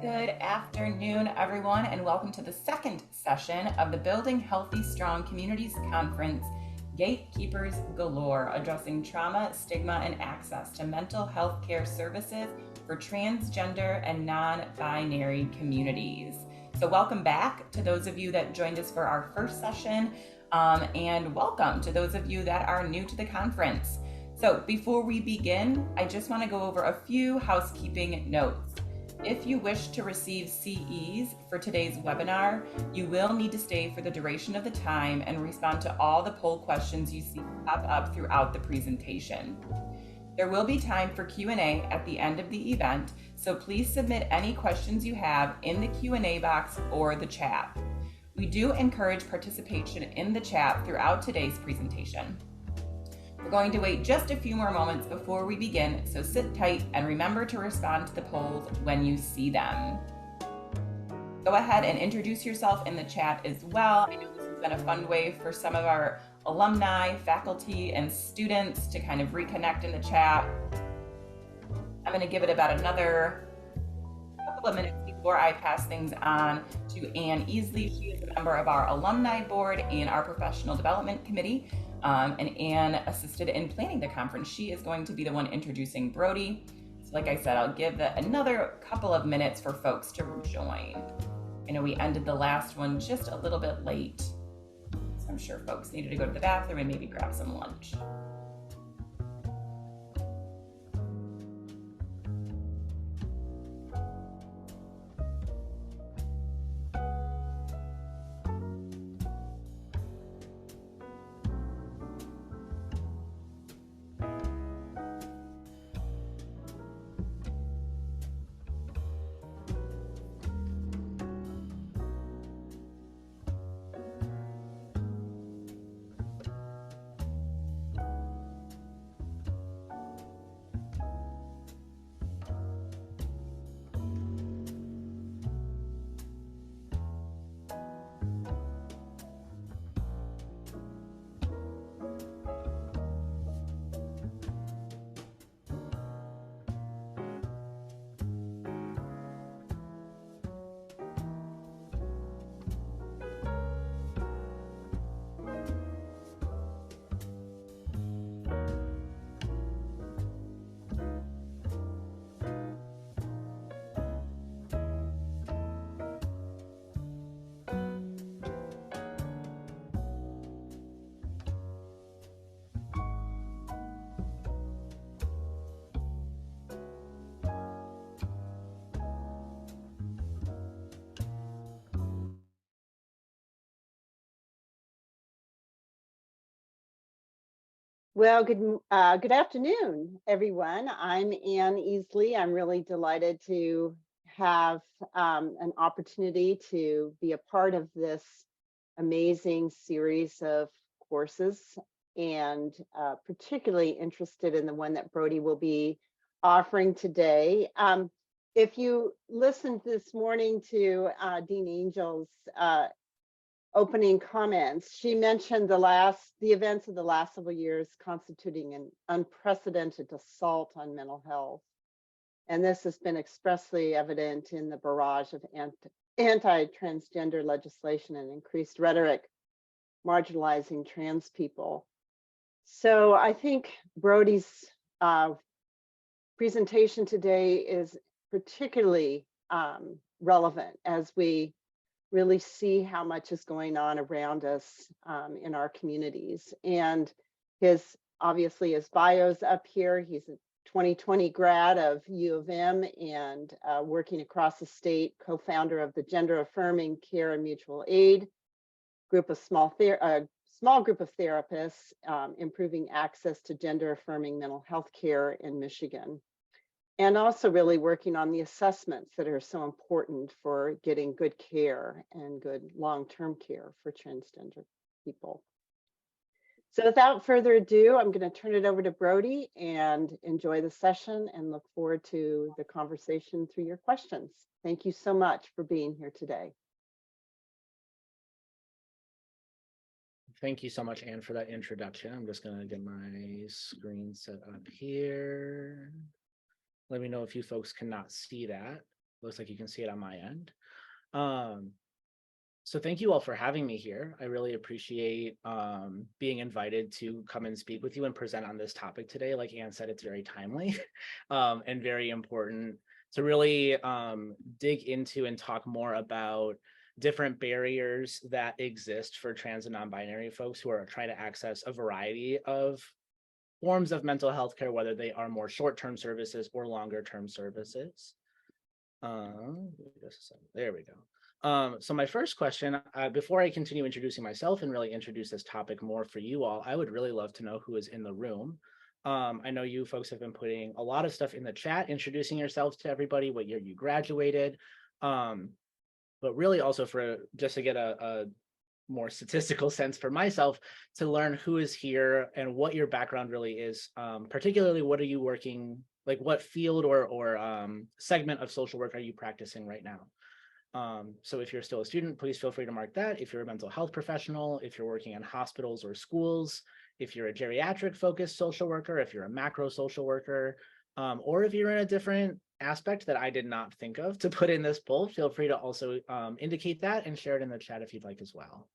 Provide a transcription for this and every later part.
Good afternoon, everyone, and welcome to the second session of the Building Healthy Strong Communities Conference, Gatekeepers Galore, addressing trauma, stigma, and access to mental health care services for transgender and non-binary communities. So welcome back to those of you that joined us for our first session, and welcome to those of you that are new to the conference. So before we begin, I just want to go over a few housekeeping notes. If you wish to receive CEs for today's webinar, you will need to stay for the duration of the time and respond to all the poll questions you see pop up throughout the presentation. There will be time for Q&A at the end of the event, so please submit any questions you have in the Q&A box or the chat. We do encourage participation in the chat throughout today's presentation. We're going to wait just a few more moments before we begin, so sit tight and remember to respond to the polls when you see them. Go ahead and introduce yourself in the chat as well. I know this has been a fun way for some of our alumni, faculty, and students to kind of reconnect in the chat. I'm going to give it about another couple of minutes before I pass things on to Ann Easley. She is a member of our alumni board and our professional development committee. And Anne assisted in planning the conference. She is going to be the one introducing Brody. So like I said, I'll give another couple of minutes for folks to join. I know we ended the last one just a little bit late, so I'm sure folks needed to go to the bathroom and maybe grab some lunch. Well, good afternoon, everyone. I'm Ann Easley. I'm really delighted to have an opportunity to be a part of this amazing series of courses, and particularly interested in the one that Brody will be offering today. If you listened this morning to Dean Angel's opening comments, she mentioned the events of the last several years constituting an unprecedented assault on mental health. And this has been expressly evident in the barrage of anti-transgender legislation and increased rhetoric marginalizing trans people. So I think Brody's presentation today is particularly relevant as we really see how much is going on around us in our communities. And obviously his bio's up here. He's a 2020 grad of U of M and working across the state, co-founder of the Gender Affirming Care and Mutual Aid group of small group of therapists improving access to gender affirming mental health care in Michigan. And also really working on the assessments that are so important for getting good care and good long-term care for transgender people. So without further ado, I'm going to turn it over to Brody and enjoy the session and look forward to the conversation through your questions. Thank you so much for being here today. Thank you so much, Anne, for that introduction. I'm just going to get my screen set up here. Let me know if you folks cannot see that, looks like you can see it on my end. So thank you all for having me here. I really appreciate being invited to come and speak with you and present on this topic today. Like Anne said, it's very timely and very important to really dig into and talk more about different barriers that exist for trans and non-binary folks who are trying to access a variety of forms of mental health care, whether they are more short-term services or longer-term services. There we go. So my first question, before I continue introducing myself and really introduce this topic more for you all, I would really love to know who is in the room. I know you folks have been putting a lot of stuff in the chat, introducing yourselves to everybody, what year you graduated, but really also for just to get a more statistical sense for myself to learn who is here and what your background really is. Particularly, what are you working, like what field or segment of social work are you practicing right now? So if you're still a student, please feel free to mark that. If you're a mental health professional, if you're working in hospitals or schools, if you're a geriatric focused social worker, if you're a macro social worker, or if you're in a different aspect that I did not think of to put in this poll, feel free to also indicate that and share it in the chat if you'd like as well.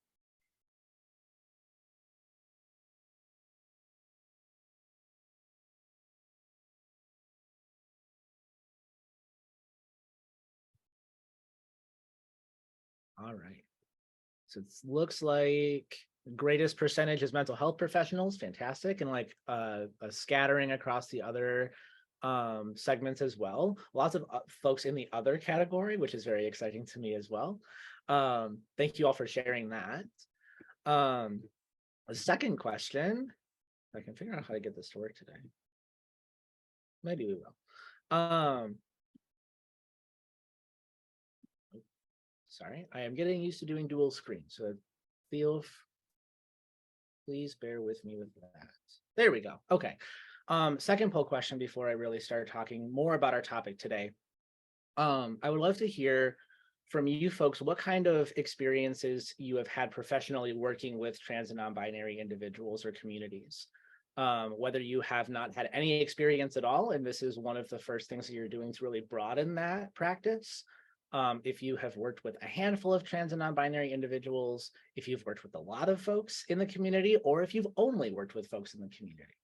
All right. So it looks like the greatest percentage is mental health professionals, fantastic, and like a scattering across the other segments as well. Lots of folks in the other category, which is very exciting to me as well. Thank you all for sharing that. The second question, I can figure out how to get this to work today. Maybe we will. Sorry, I am getting used to doing dual screen, so please bear with me with that. There we go. Okay. Second poll question before I really start talking more about our topic today. I would love to hear from you folks what kind of experiences you have had professionally working with trans and non-binary individuals or communities. Whether you have not had any experience at all, and this is one of the first things that you're doing to really broaden that practice. If you have worked with a handful of trans and non-binary individuals, if you've worked with a lot of folks in the community, or if you've only worked with folks in the community.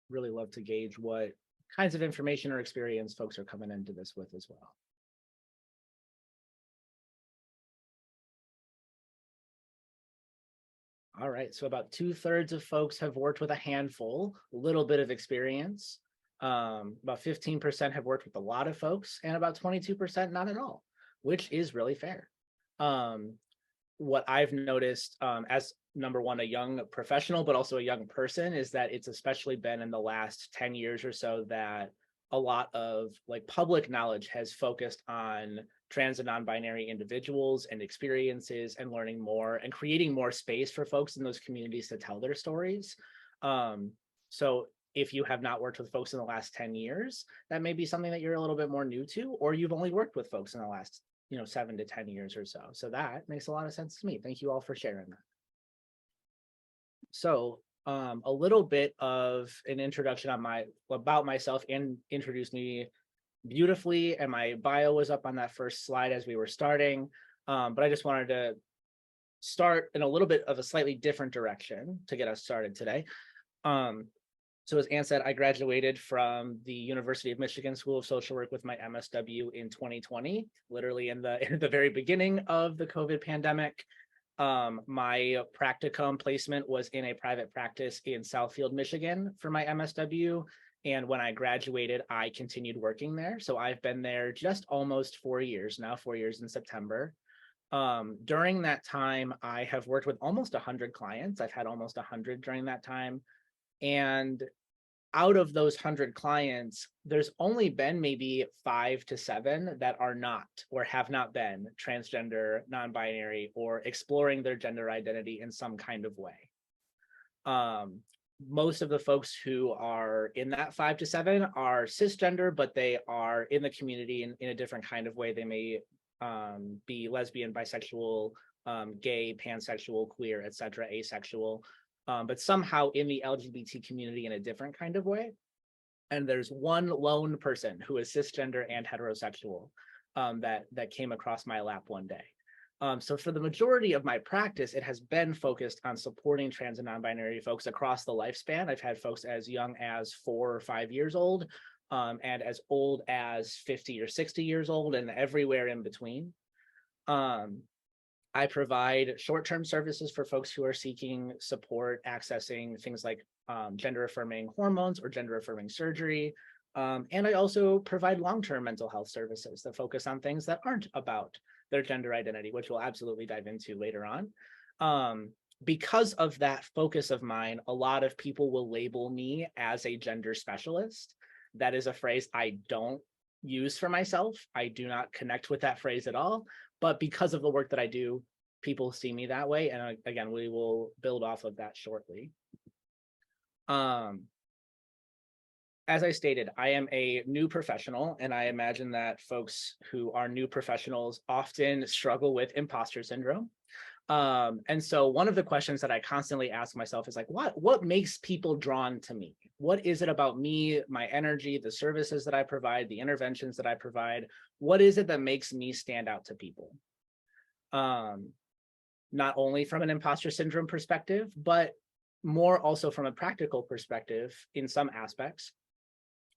Really love to gauge what kinds of information or experience folks are coming into this with as well. All right, so about 2/3 of folks have worked with a handful, a little bit of experience. About 15% have worked with a lot of folks, and about 22% not at all, which is really fair. What I've noticed as number one, a young professional, but also a young person, is that it's especially been in the last 10 years or so that a lot of like public knowledge has focused on trans and non-binary individuals and experiences and learning more and creating more space for folks in those communities to tell their stories. So if you have not worked with folks in the last 10 years, that may be something that you're a little bit more new to, or you've only worked with folks in the last 7 to 10 years or so. So that makes a lot of sense to me. Thank you all for sharing that. So a little bit of an introduction about myself, and introduced me beautifully, and my bio was up on that first slide as we were starting, but I just wanted to start in a little bit of a slightly different direction to get us started today. So as Anne said, I graduated from the University of Michigan School of Social Work with my MSW in 2020, literally in the very beginning of the COVID pandemic. My practicum placement was in a private practice in Southfield, Michigan for my MSW. And when I graduated, I continued working there. So I've been there just almost 4 years now, 4 years in September. During that time, I have worked with almost 100 clients. I've had almost 100 during that time. And out of those 100 clients, there's only been maybe 5 to 7 that are not or have not been transgender, non-binary, or exploring their gender identity in some kind of way. Most of the folks who are in that 5 to 7 are cisgender, but they are in the community in a different kind of way. They may be lesbian, bisexual, gay, pansexual, queer, etc., asexual, but somehow in the LGBT community in a different kind of way. And there's one lone person who is cisgender and heterosexual that came across my lap one day. So for the majority of my practice, it has been focused on supporting trans and non-binary folks across the lifespan. I've had folks as young as 4 or 5 years old, and as old as 50 or 60 years old, and everywhere in between. I provide short-term services for folks who are seeking support, accessing things like gender-affirming hormones or gender-affirming surgery. And I also provide long-term mental health services that focus on things that aren't about their gender identity, which we'll absolutely dive into later on. Because of that focus of mine, a lot of people will label me as a gender specialist. That is a phrase I don't use for myself. I do not connect with that phrase at all. But because of the work that I do, people see me that way. And again, we will build off of that shortly. As I stated, I am a new professional, and I imagine that folks who are new professionals often struggle with imposter syndrome. And so one of the questions that I constantly ask myself is like, what makes people drawn to me? What is it about me, my energy, the services that I provide, the interventions that I provide? What is it that makes me stand out to people? Not only from an imposter syndrome perspective, but more also from a practical perspective in some aspects.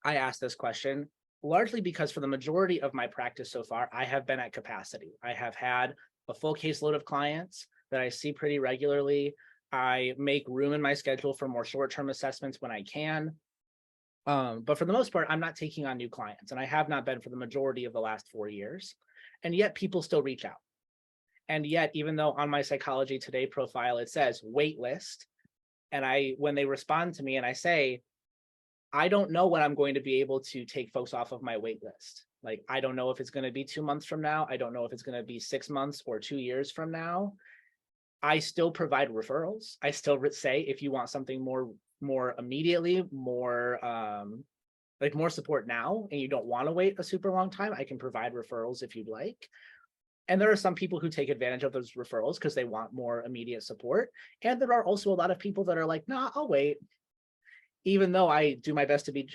I ask this question largely because for the majority of my practice so far, I have been at capacity. I have had a full caseload of clients that I see pretty regularly. I make room in my schedule for more short-term assessments when I can. But for the most part, I'm not taking on new clients, and I have not been for the majority of the last 4 years. And yet people still reach out. And yet, even though on my Psychology Today profile, it says wait list, and when they respond to me and I say, I don't know when I'm going to be able to take folks off of my wait list. Like, I don't know if it's going to be 2 months from now. I don't know if it's going to be 6 months or 2 years from now. I still provide referrals. I still say, if you want something more immediately, more support now, and you don't want to wait a super long time, I can provide referrals if you'd like. And there are some people who take advantage of those referrals because they want more immediate support. And there are also a lot of people that are like, nah, I'll wait. Even though I do my best to be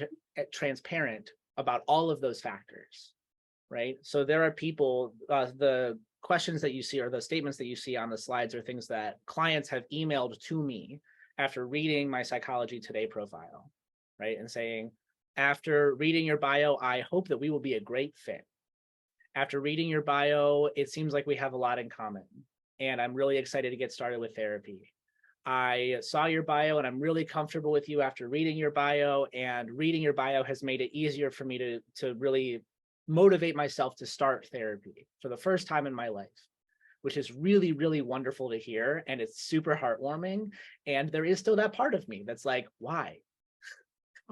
transparent about all of those factors, right? So there are people, the questions that you see or the statements that you see on the slides are things that clients have emailed to me after reading my Psychology Today profile, right? And saying, after reading your bio, I hope that we will be a great fit. After reading your bio, it seems like we have a lot in common, and I'm really excited to get started with therapy. I saw your bio and I'm really comfortable with you after reading your bio, and reading your bio has made it easier for me to really motivate myself to start therapy for the first time in my life, which is really, really wonderful to hear. And it's super heartwarming. And there is still that part of me that's like, why?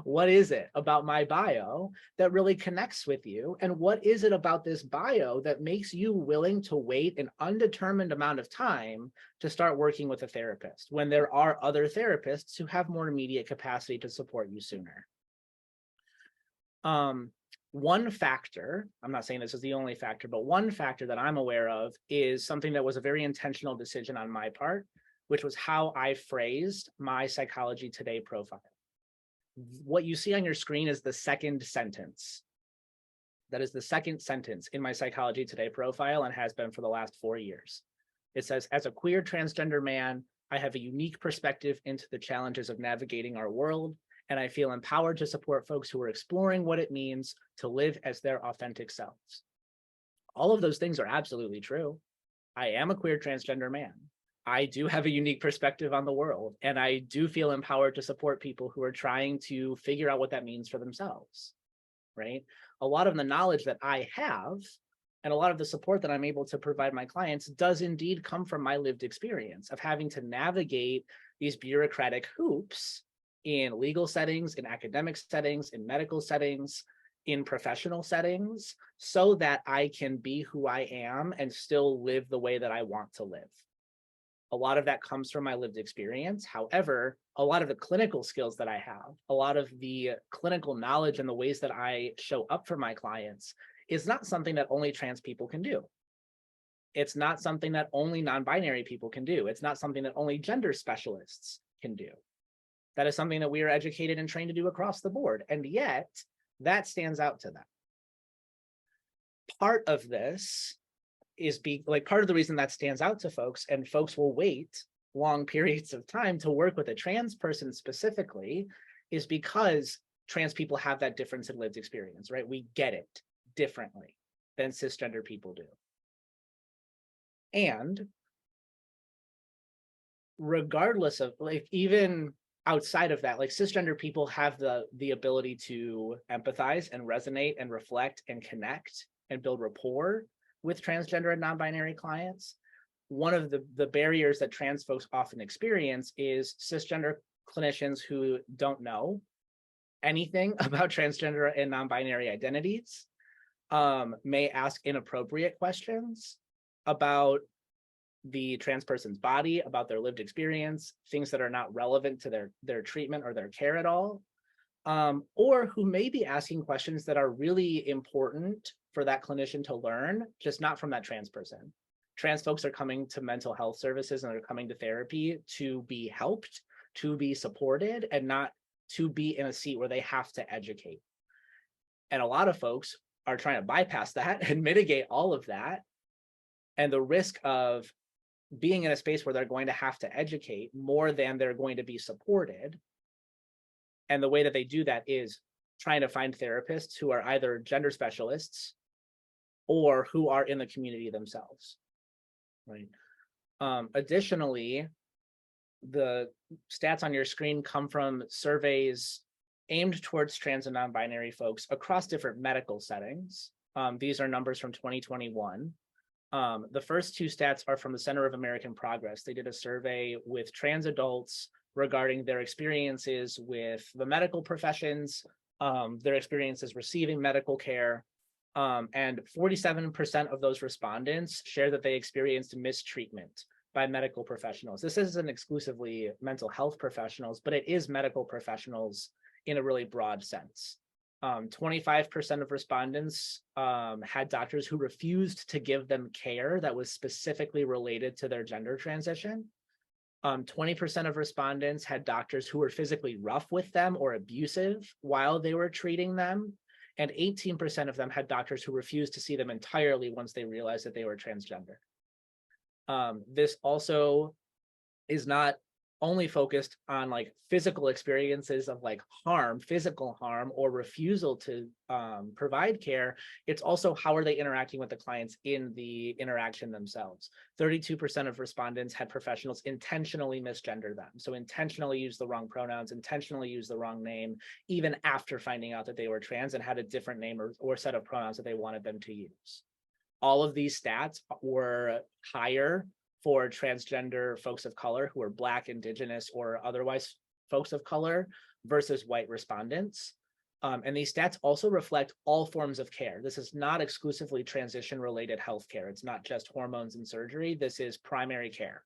What is it about my bio that really connects with you? And what is it about this bio that makes you willing to wait an undetermined amount of time to start working with a therapist when there are other therapists who have more immediate capacity to support you sooner? One factor, I'm not saying this is the only factor, but one factor that I'm aware of is something that was a very intentional decision on my part, which was how I phrased my Psychology Today profile. What you see on your screen is the second sentence. That is the second sentence in my Psychology Today profile and has been for the last 4 years. It says, as a queer transgender man, I have a unique perspective into the challenges of navigating our world, and I feel empowered to support folks who are exploring what it means to live as their authentic selves. All of those things are absolutely true. I am a queer transgender man. I do have a unique perspective on the world, and I do feel empowered to support people who are trying to figure out what that means for themselves, right? A lot of the knowledge that I have and a lot of the support that I'm able to provide my clients does indeed come from my lived experience of having to navigate these bureaucratic hoops in legal settings, in academic settings, in medical settings, in professional settings, so that I can be who I am and still live the way that I want to live. A lot of that comes from my lived experience. However, a lot of the clinical skills that I have, a lot of the clinical knowledge and the ways that I show up for my clients is not something that only trans people can do. It's not something that only non-binary people can do. It's not something that only gender specialists can do. That is something that we are educated and trained to do across the board. And yet that stands out to them. Part of this is part of the reason that stands out to folks, and folks will wait long periods of time to work with a trans person specifically, is because trans people have that difference in lived experience, right? We get it differently than cisgender people do. And regardless of, like, even outside of that, like, cisgender people have the ability to empathize and resonate and reflect and connect and build rapport with transgender and non-binary clients. One of the barriers that trans folks often experience is cisgender clinicians who don't know anything about transgender and non-binary identities may ask inappropriate questions about the trans person's body, about their lived experience, things that are not relevant to their treatment or their care at all, or who may be asking questions that are really important for that clinician to learn, just not from that trans person. Trans folks are coming to mental health services and they're coming to therapy to be helped, to be supported, and not to be in a seat where they have to educate. And a lot of folks are trying to bypass that and mitigate all of that. And the risk of being in a space where they're going to have to educate more than they're going to be supported. And the way that they do that is trying to find therapists who are either gender specialists or who are in the community themselves, right? Additionally, the stats on your screen come from surveys aimed towards trans and non-binary folks across different medical settings. These are numbers from 2021. The first two stats are from the Center of American Progress. They did a survey with trans adults regarding their experiences with the medical professions, their experiences receiving medical care, and 47% of those respondents share that they experienced mistreatment by medical professionals. This isn't exclusively mental health professionals, but it is medical professionals in a really broad sense. 25% of respondents had doctors who refused to give them care that was specifically related to their gender transition. 20% of respondents had doctors who were physically rough with them or abusive while they were treating them. And 18% of them had doctors who refused to see them entirely once they realized that they were transgender. This also is not only focused on like physical experiences of like harm, physical harm, or refusal to provide care. It's also how are they interacting with the clients in the interaction themselves. 32% of respondents had professionals intentionally misgender them. So intentionally use the wrong pronouns, intentionally use the wrong name, even after finding out that they were trans and had a different name or set of pronouns that they wanted them to use. All of these stats were higher for transgender folks of color who are Black, Indigenous, or otherwise folks of color versus white respondents. And these stats also reflect all forms of care. This is not exclusively transition-related healthcare. It's not just hormones and surgery. This is primary care.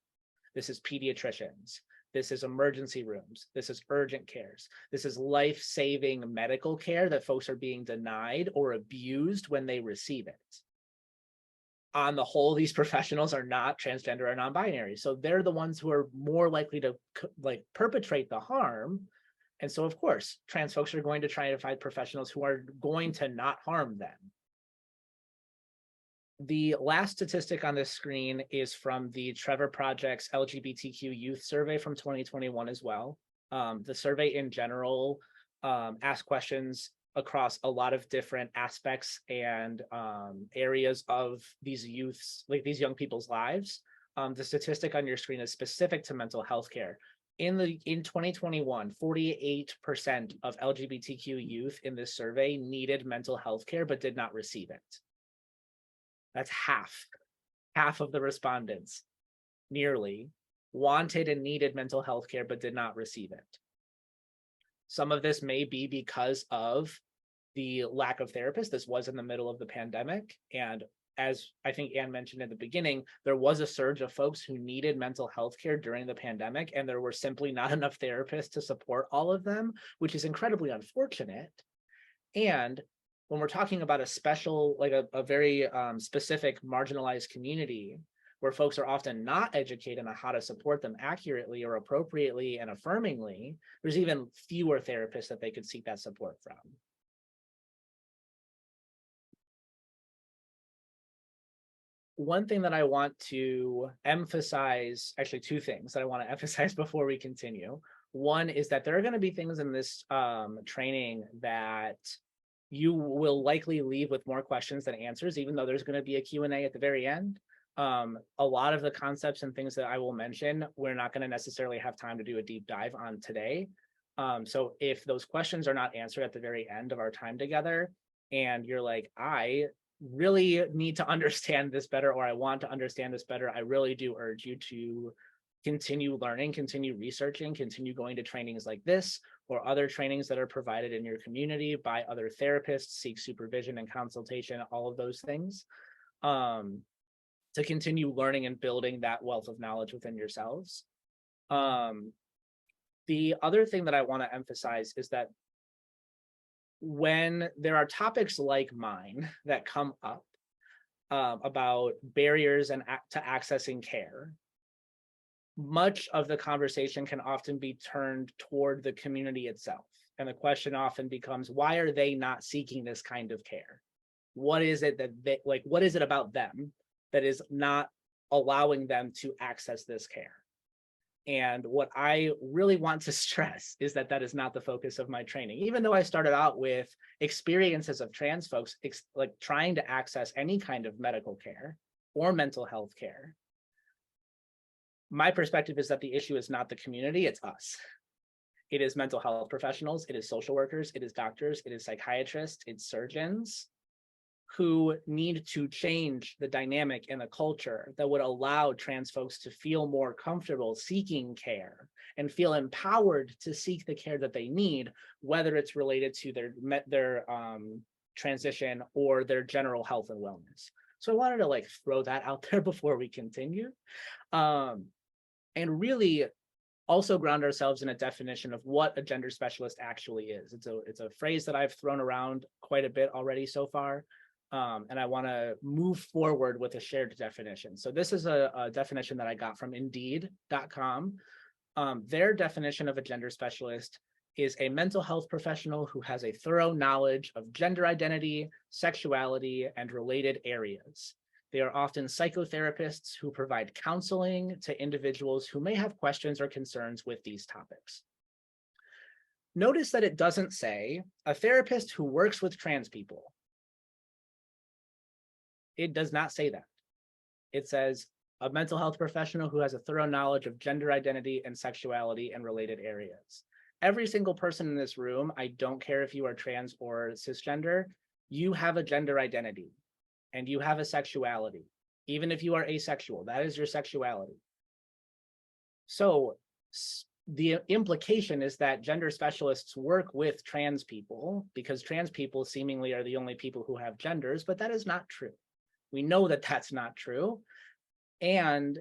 This is pediatricians. This is emergency rooms. This is urgent cares. This is life-saving medical care that folks are being denied or abused when they receive it. On the whole, these professionals are not transgender or non-binary. So they're the ones who are more likely to like perpetrate the harm. And so, of course, trans folks are going to try to find professionals who are going to not harm them. The last statistic on this screen is from the Trevor Project's LGBTQ youth survey from 2021 as well. The survey in general asked questions across a lot of different aspects and areas of these youths, like these young people's lives. The statistic on your screen is specific to mental health care. In 2021, 48% of LGBTQ youth in this survey needed mental health care but did not receive it. That's half of the respondents nearly wanted and needed mental health care but did not receive it. Some of this may be because of the lack of therapists. This was in the middle of the pandemic. And as I think Anne mentioned at the beginning, there was a surge of folks who needed mental health care during the pandemic, and there were simply not enough therapists to support all of them, which is incredibly unfortunate. And when we're talking about a special, like a very specific marginalized community where folks are often not educated on how to support them accurately or appropriately and affirmingly, there's even fewer therapists that they could seek that support from. One thing that I want to emphasize, actually two things that I want to emphasize before we continue. One is that there are going to be things in this training that you will likely leave with more questions than answers, even though there's going to be a Q&A at the very end. A lot of the concepts and things that I will mention, we're not going to necessarily have time to do a deep dive on today. So if those questions are not answered at the very end of our time together, and you're like, I really need to understand this better, or I want to understand this better, I really do urge you to continue learning, continue researching, continue going to trainings like this or other trainings that are provided in your community by other therapists, seek supervision and consultation, all of those things, to continue learning and building that wealth of knowledge within yourselves. The other thing that I want to emphasize is that when there are topics like mine that come up about barriers and to accessing care, much of the conversation can often be turned toward the community itself. And the question often becomes, why are they not seeking this kind of care? What is it that they like? What is it about them that is not allowing them to access this care? And what I really want to stress is that that is not the focus of my training. Even though I started out with experiences of trans folks like trying to access any kind of medical care or mental health care, my perspective is that the issue is not the community, it's us. It is mental health professionals, it is social workers, it is doctors, it is psychiatrists, it's surgeons who need to change the dynamic in the culture that would allow trans folks to feel more comfortable seeking care and feel empowered to seek the care that they need, whether it's related to their transition or their general health and wellness. So I wanted to like throw that out there before we continue. And really also ground ourselves in a definition of what a gender specialist actually is. It's a phrase that I've thrown around quite a bit already so far. And I want to move forward with a shared definition. So this is a definition that I got from Indeed.com. Their definition of a gender specialist is a mental health professional who has a thorough knowledge of gender identity, sexuality, and related areas. They are often psychotherapists who provide counseling to individuals who may have questions or concerns with these topics. Notice that it doesn't say a therapist who works with trans people. It does not say that. It says a mental health professional who has a thorough knowledge of gender identity and sexuality and related areas. Every single person in this room, I don't care if you are trans or cisgender, you have a gender identity and you have a sexuality. Even if you are asexual, that is your sexuality. So the implication is that gender specialists work with trans people because trans people seemingly are the only people who have genders, but that is not true. We know that that's not true. And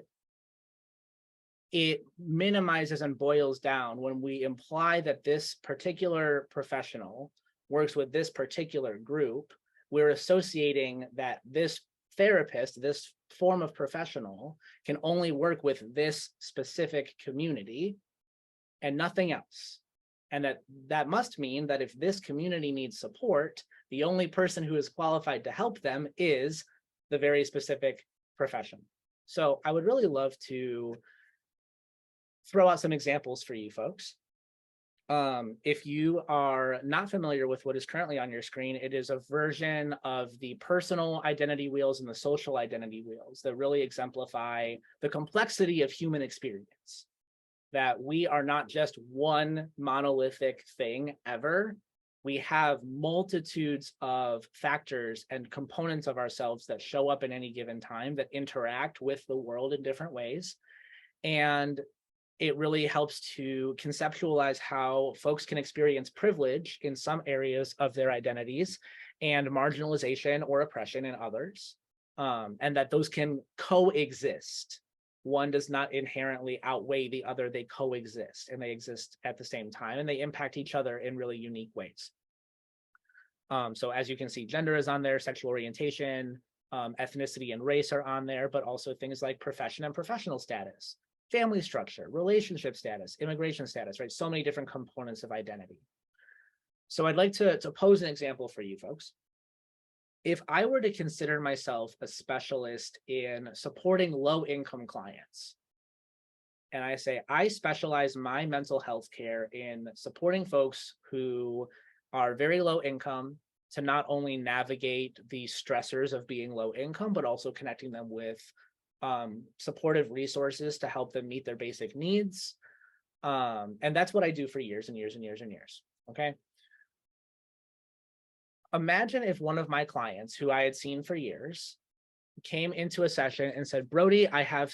it minimizes and boils down when we imply that this particular professional works with this particular group. We're associating that this therapist, this form of professional, can only work with this specific community and nothing else. And that must mean that if this community needs support, the only person who is qualified to help them is the very specific profession. So I would really love to throw out some examples for you folks. If you are not familiar with what is currently on your screen, it is a version of the personal identity wheels and the social identity wheels that really exemplify the complexity of human experience. That we are not just one monolithic thing ever. We have multitudes of factors and components of ourselves that show up in any given time that interact with the world in different ways. And it really helps to conceptualize how folks can experience privilege in some areas of their identities and marginalization or oppression in others, and that those can coexist. One does not inherently outweigh the other, they coexist and they exist at the same time and they impact each other in really unique ways. So as you can see, gender is on there, sexual orientation, ethnicity and race are on there, but also things like profession and professional status, family structure, relationship status, immigration status, right? So many different components of identity. So I'd like to pose an example for you folks. If I were to consider myself a specialist in supporting low-income clients, and I say I specialize my mental health care in supporting folks who are very low income to not only navigate the stressors of being low income, but also connecting them with supportive resources to help them meet their basic needs. And that's what I do for years and years and years and years. Okay. Imagine if one of my clients who I had seen for years came into a session and said, Brody, I have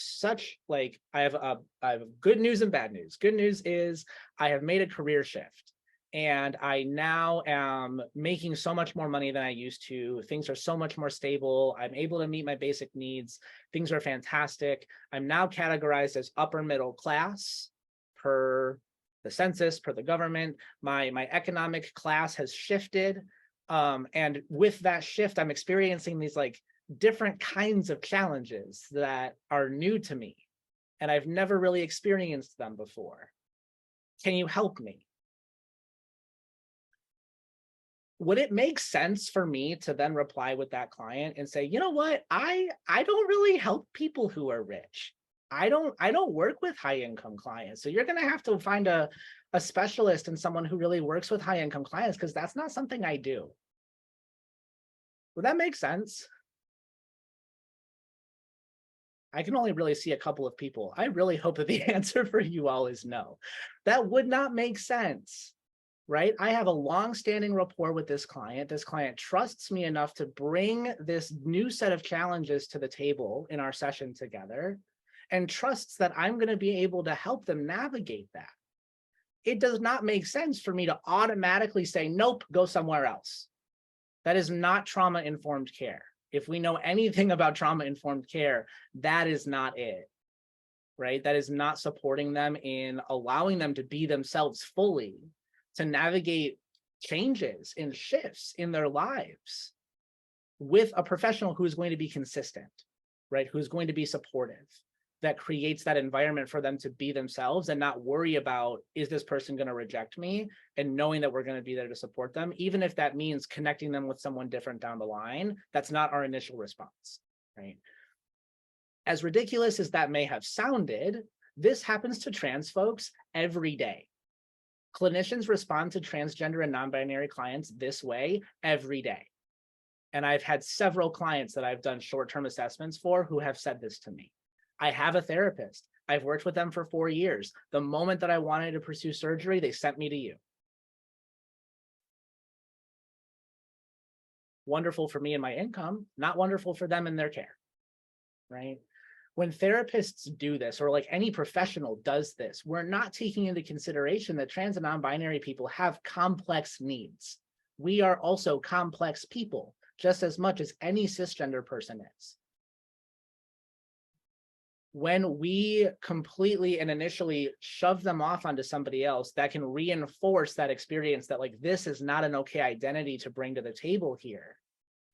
good news and bad news. Good news is I have made a career shift and I now am making so much more money than I used to. Things are so much more stable. I'm able to meet my basic needs. Things are fantastic. I'm now categorized as upper middle class per the census, per the government. My economic class has shifted. And with that shift, I'm experiencing these different kinds of challenges that are new to me, and I've never really experienced them before. Can you help me? Would it make sense for me to then reply with that client and say, you know what, I don't really help people who are rich. I don't work with high income clients. So you're going to have to find a specialist and someone who really works with high income clients, because that's not something I do. Would that make sense? I can only really see a couple of people. I really hope that the answer for you all is no. That would not make sense, right? I have a long-standing rapport with this client. This client trusts me enough to bring this new set of challenges to the table in our session together, and trusts that I'm going to be able to help them navigate that. It does not make sense for me to automatically say, nope, go somewhere else. That is not trauma-informed care. If we know anything about trauma-informed care, that is not it, right? That is not supporting them in allowing them to be themselves fully, to navigate changes and shifts in their lives with a professional who is going to be consistent, right? Who's going to be supportive, that creates that environment for them to be themselves and not worry about, is this person going to reject me? And knowing that we're going to be there to support them, even if that means connecting them with someone different down the line. That's not our initial response, right? As ridiculous as that may have sounded, this happens to trans folks every day. Clinicians respond to transgender and non-binary clients this way every day. And I've had several clients that I've done short-term assessments for who have said this to me. I have a therapist. I've worked with them for 4 years. The moment that I wanted to pursue surgery, they sent me to you. Wonderful for me and my income, not wonderful for them and their care, right? When therapists do this, or any professional does this, we're not taking into consideration that trans and non-binary people have complex needs. We are also complex people, just as much as any cisgender person is. When we completely and initially shove them off onto somebody else, that can reinforce that experience that this is not an okay identity to bring to the table here.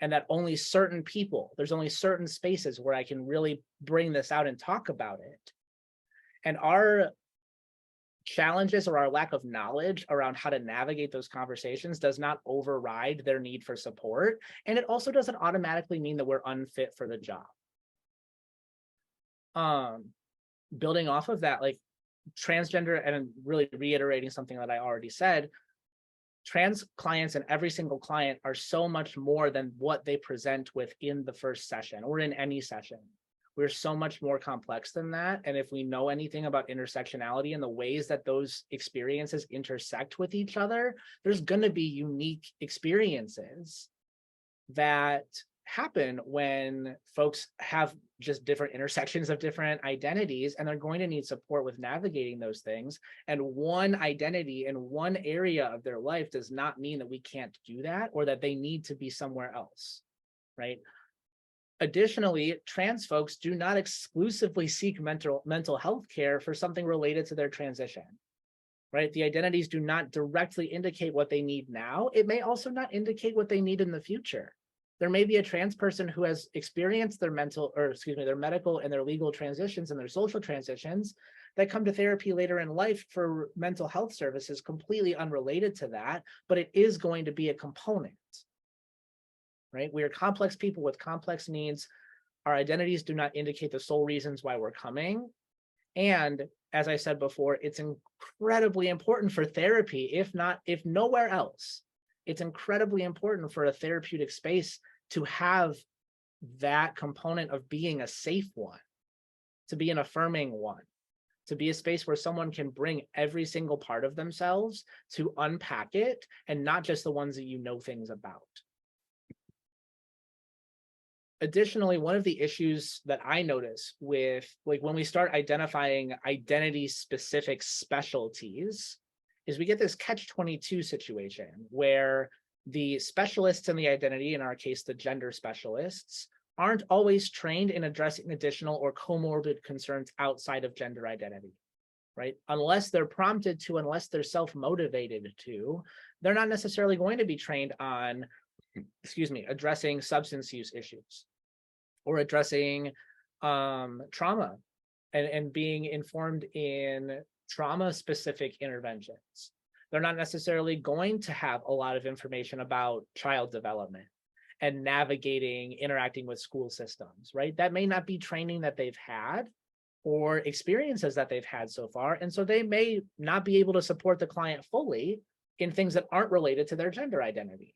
And that only certain people, there's only certain spaces where I can really bring this out and talk about it. And our challenges or our lack of knowledge around how to navigate those conversations does not override their need for support. And it also doesn't automatically mean that we're unfit for the job. Building off of that, transgender, and really reiterating something that I already said, trans clients and every single client are so much more than what they present within the first session or in any session. We're so much more complex than that. And if we know anything about intersectionality and the ways that those experiences intersect with each other, there's going to be unique experiences that happen when folks have just different intersections of different identities, and they're going to need support with navigating those things. And one identity in one area of their life does not mean that we can't do that or that they need to be somewhere else, right? Additionally, trans folks do not exclusively seek mental health care for something related to their transition. right? The identities do not directly indicate what they need now. It may also not indicate what they need in the future. There may be a trans person who has experienced their their medical and their legal transitions and their social transitions that come to therapy later in life for mental health services completely unrelated to that, but it is going to be a component, right? We are complex people with complex needs. Our identities do not indicate the sole reasons why we're coming. And as I said before, it's incredibly important for therapy, if nowhere else, it's incredibly important for a therapeutic space to have that component of being a safe one, to be an affirming one, to be a space where someone can bring every single part of themselves to unpack it and not just the ones that you know things about. Additionally, one of the issues that I notice with when we start identifying identity specific specialties is we get this catch-22 situation where the specialists in the identity, in our case, the gender specialists, aren't always trained in addressing additional or comorbid concerns outside of gender identity, right? Unless they're prompted to, unless they're self-motivated to, they're not necessarily going to be trained on, addressing substance use issues or addressing trauma and being informed in trauma-specific interventions. They're not necessarily going to have a lot of information about child development and navigating, interacting with school systems, right? That may not be training that they've had or experiences that they've had so far. And so they may not be able to support the client fully in things that aren't related to their gender identity.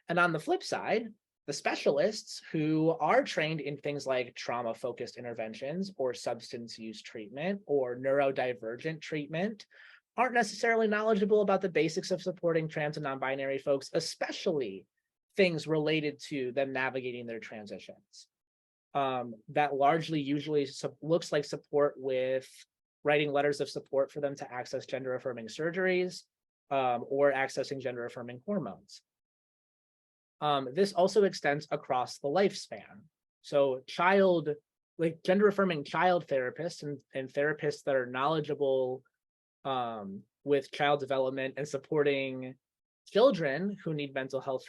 And on the flip side, the specialists who are trained in things like trauma-focused interventions or substance use treatment or neurodivergent treatment aren't necessarily knowledgeable about the basics of supporting trans and non-binary folks, especially things related to them navigating their transitions. That largely usually looks like support with writing letters of support for them to access gender-affirming surgeries or accessing gender-affirming hormones. This also extends across the lifespan. So gender-affirming child therapists and therapists that are knowledgeable with child development and supporting children who need mental health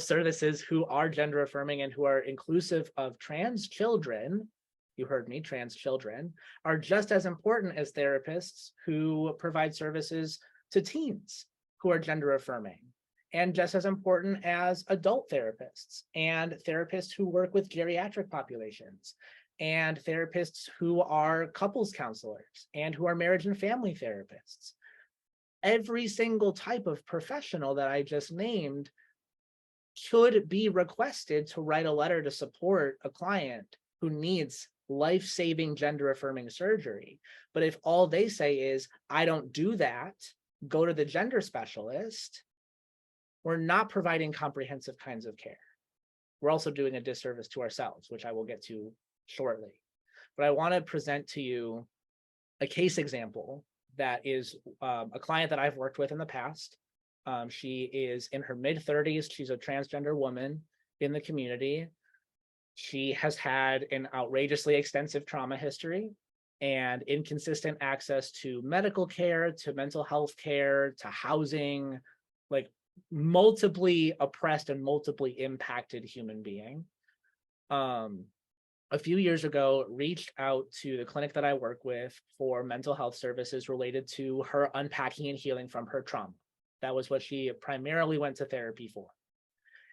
services who are gender affirming and who are inclusive of trans children, you heard me, trans children, are just as important as therapists who provide services to teens who are gender affirming, and just as important as adult therapists and therapists who work with geriatric populations and therapists who are couples counselors and who are marriage and family therapists. Every single type of professional that I just named should be requested to write a letter to support a client who needs life-saving gender-affirming surgery. But if all they say is, I don't do that, go to the gender specialist, we're not providing comprehensive kinds of care. We're also doing a disservice to ourselves, which I will get to shortly. But I want to present to you a case example that is a client that I've worked with in the past. She is in her mid-30s. She's a transgender woman in the community. She has had an outrageously extensive trauma history and inconsistent access to medical care, to mental health care, to housing, like multiply oppressed and multiply impacted human being. A few years ago, reached out to the clinic that I work with for mental health services related to her unpacking and healing from her trauma. That was what she primarily went to therapy for.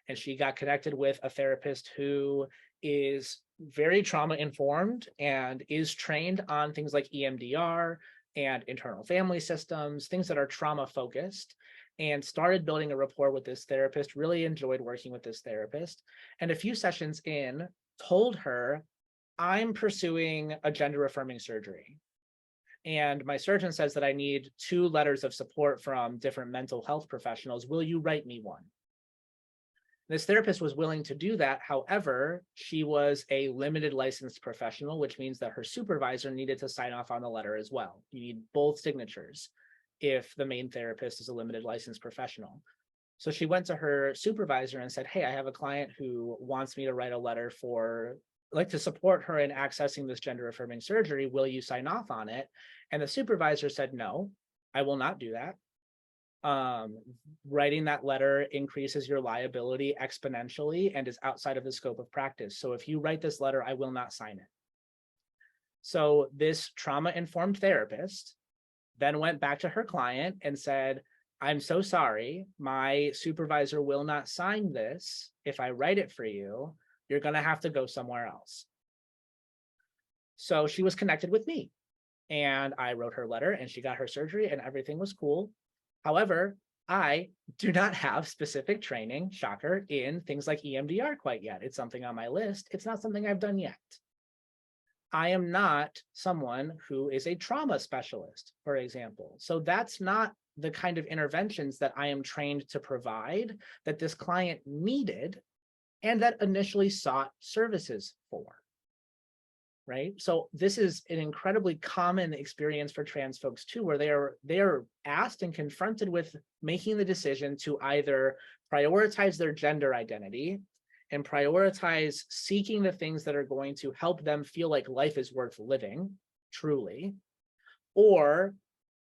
And she got connected with a therapist who is very trauma informed and is trained on things like EMDR and internal family systems, things that are trauma focused, and started building a rapport with this therapist, really enjoyed working with this therapist. And a few sessions in, told her, I'm pursuing a gender affirming surgery. And my surgeon says that I need 2 letters of support from different mental health professionals. Will you write me one? This therapist was willing to do that. However, she was a limited licensed professional, which means that her supervisor needed to sign off on the letter as well. You need both signatures if the main therapist is a limited licensed professional. So she went to her supervisor and said, hey, I have a client who wants me to write a letter for like to support her in accessing this gender affirming surgery. Will you sign off on it? And the supervisor said, no, I will not do that. Writing that letter increases your liability exponentially and is outside of the scope of practice. So if you write this letter, I will not sign it. So this trauma-informed therapist then went back to her client and said, I'm so sorry, my supervisor will not sign this. If I write it for you, you're going to have to go somewhere else. So she was connected with me and I wrote her letter and she got her surgery and everything was cool. However, I do not have specific training, shocker, in things like EMDR quite yet. It's something on my list. It's not something I've done yet. I am not someone who is a trauma specialist, for example. So that's not the kind of interventions that I am trained to provide that this client needed and that initially sought services for, right? So this is an incredibly common experience for trans folks too, where they are asked and confronted with making the decision to either prioritize their gender identity and prioritize seeking the things that are going to help them feel like life is worth living, truly, or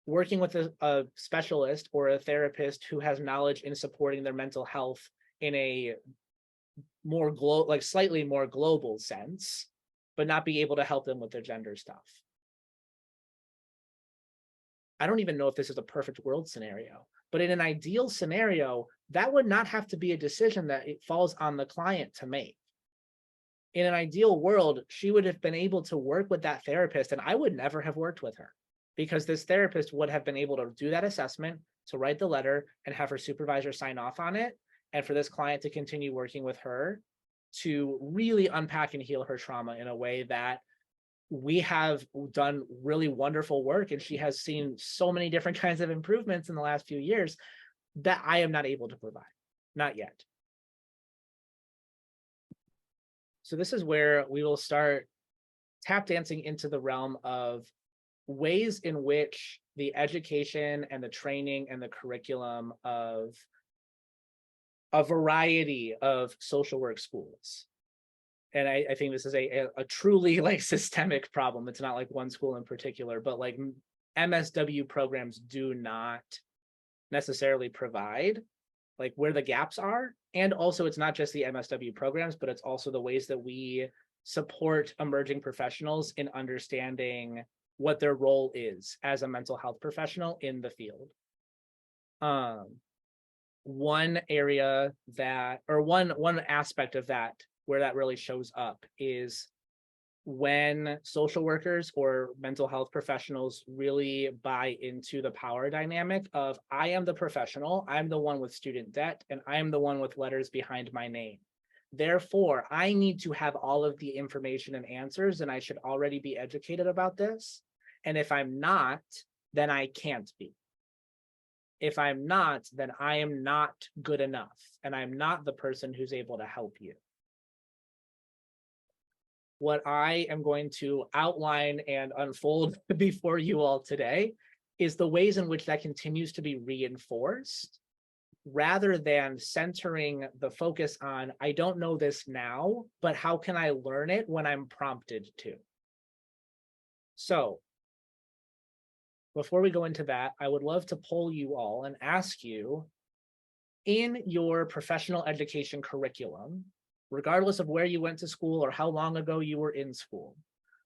working with a specialist or a therapist who has knowledge in supporting their mental health in a more slightly more global sense, but not be able to help them with their gender stuff. I don't even know if this is a perfect world scenario, but in an ideal scenario, that would not have to be a decision that it falls on the client to make. In an ideal world, she would have been able to work with that therapist, and I would never have worked with her because this therapist would have been able to do that assessment, to write the letter and have her supervisor sign off on it, and for this client to continue working with her to really unpack and heal her trauma in a way that we have done really wonderful work, and she has seen so many different kinds of improvements in the last few years that I am not able to provide, not yet. So this is where we will start tap dancing into the realm of ways in which the education and the training and the curriculum of a variety of social work schools. And I think this is a truly like systemic problem. It's not like one school in particular, but like MSW programs do not necessarily provide like where the gaps are. And also it's not just the MSW programs, but it's also the ways that we support emerging professionals in understanding what their role is as a mental health professional in the field. One area that, or one aspect of that where that really shows up is when social workers or mental health professionals really buy into the power dynamic of I am the professional, I'm the one with student debt, and I'm the one with letters behind my name. Therefore, I need to have all of the information and answers, and I should already be educated about this. And if I'm not, then I can't be. If I'm not, then I am not good enough, and I'm not the person who's able to help you. What I am going to outline and unfold before you all today is the ways in which that continues to be reinforced, rather than centering the focus on, I don't know this now, but how can I learn it when I'm prompted to? So before we go into that, I would love to poll you all and ask you, in your professional education curriculum, regardless of where you went to school or how long ago you were in school,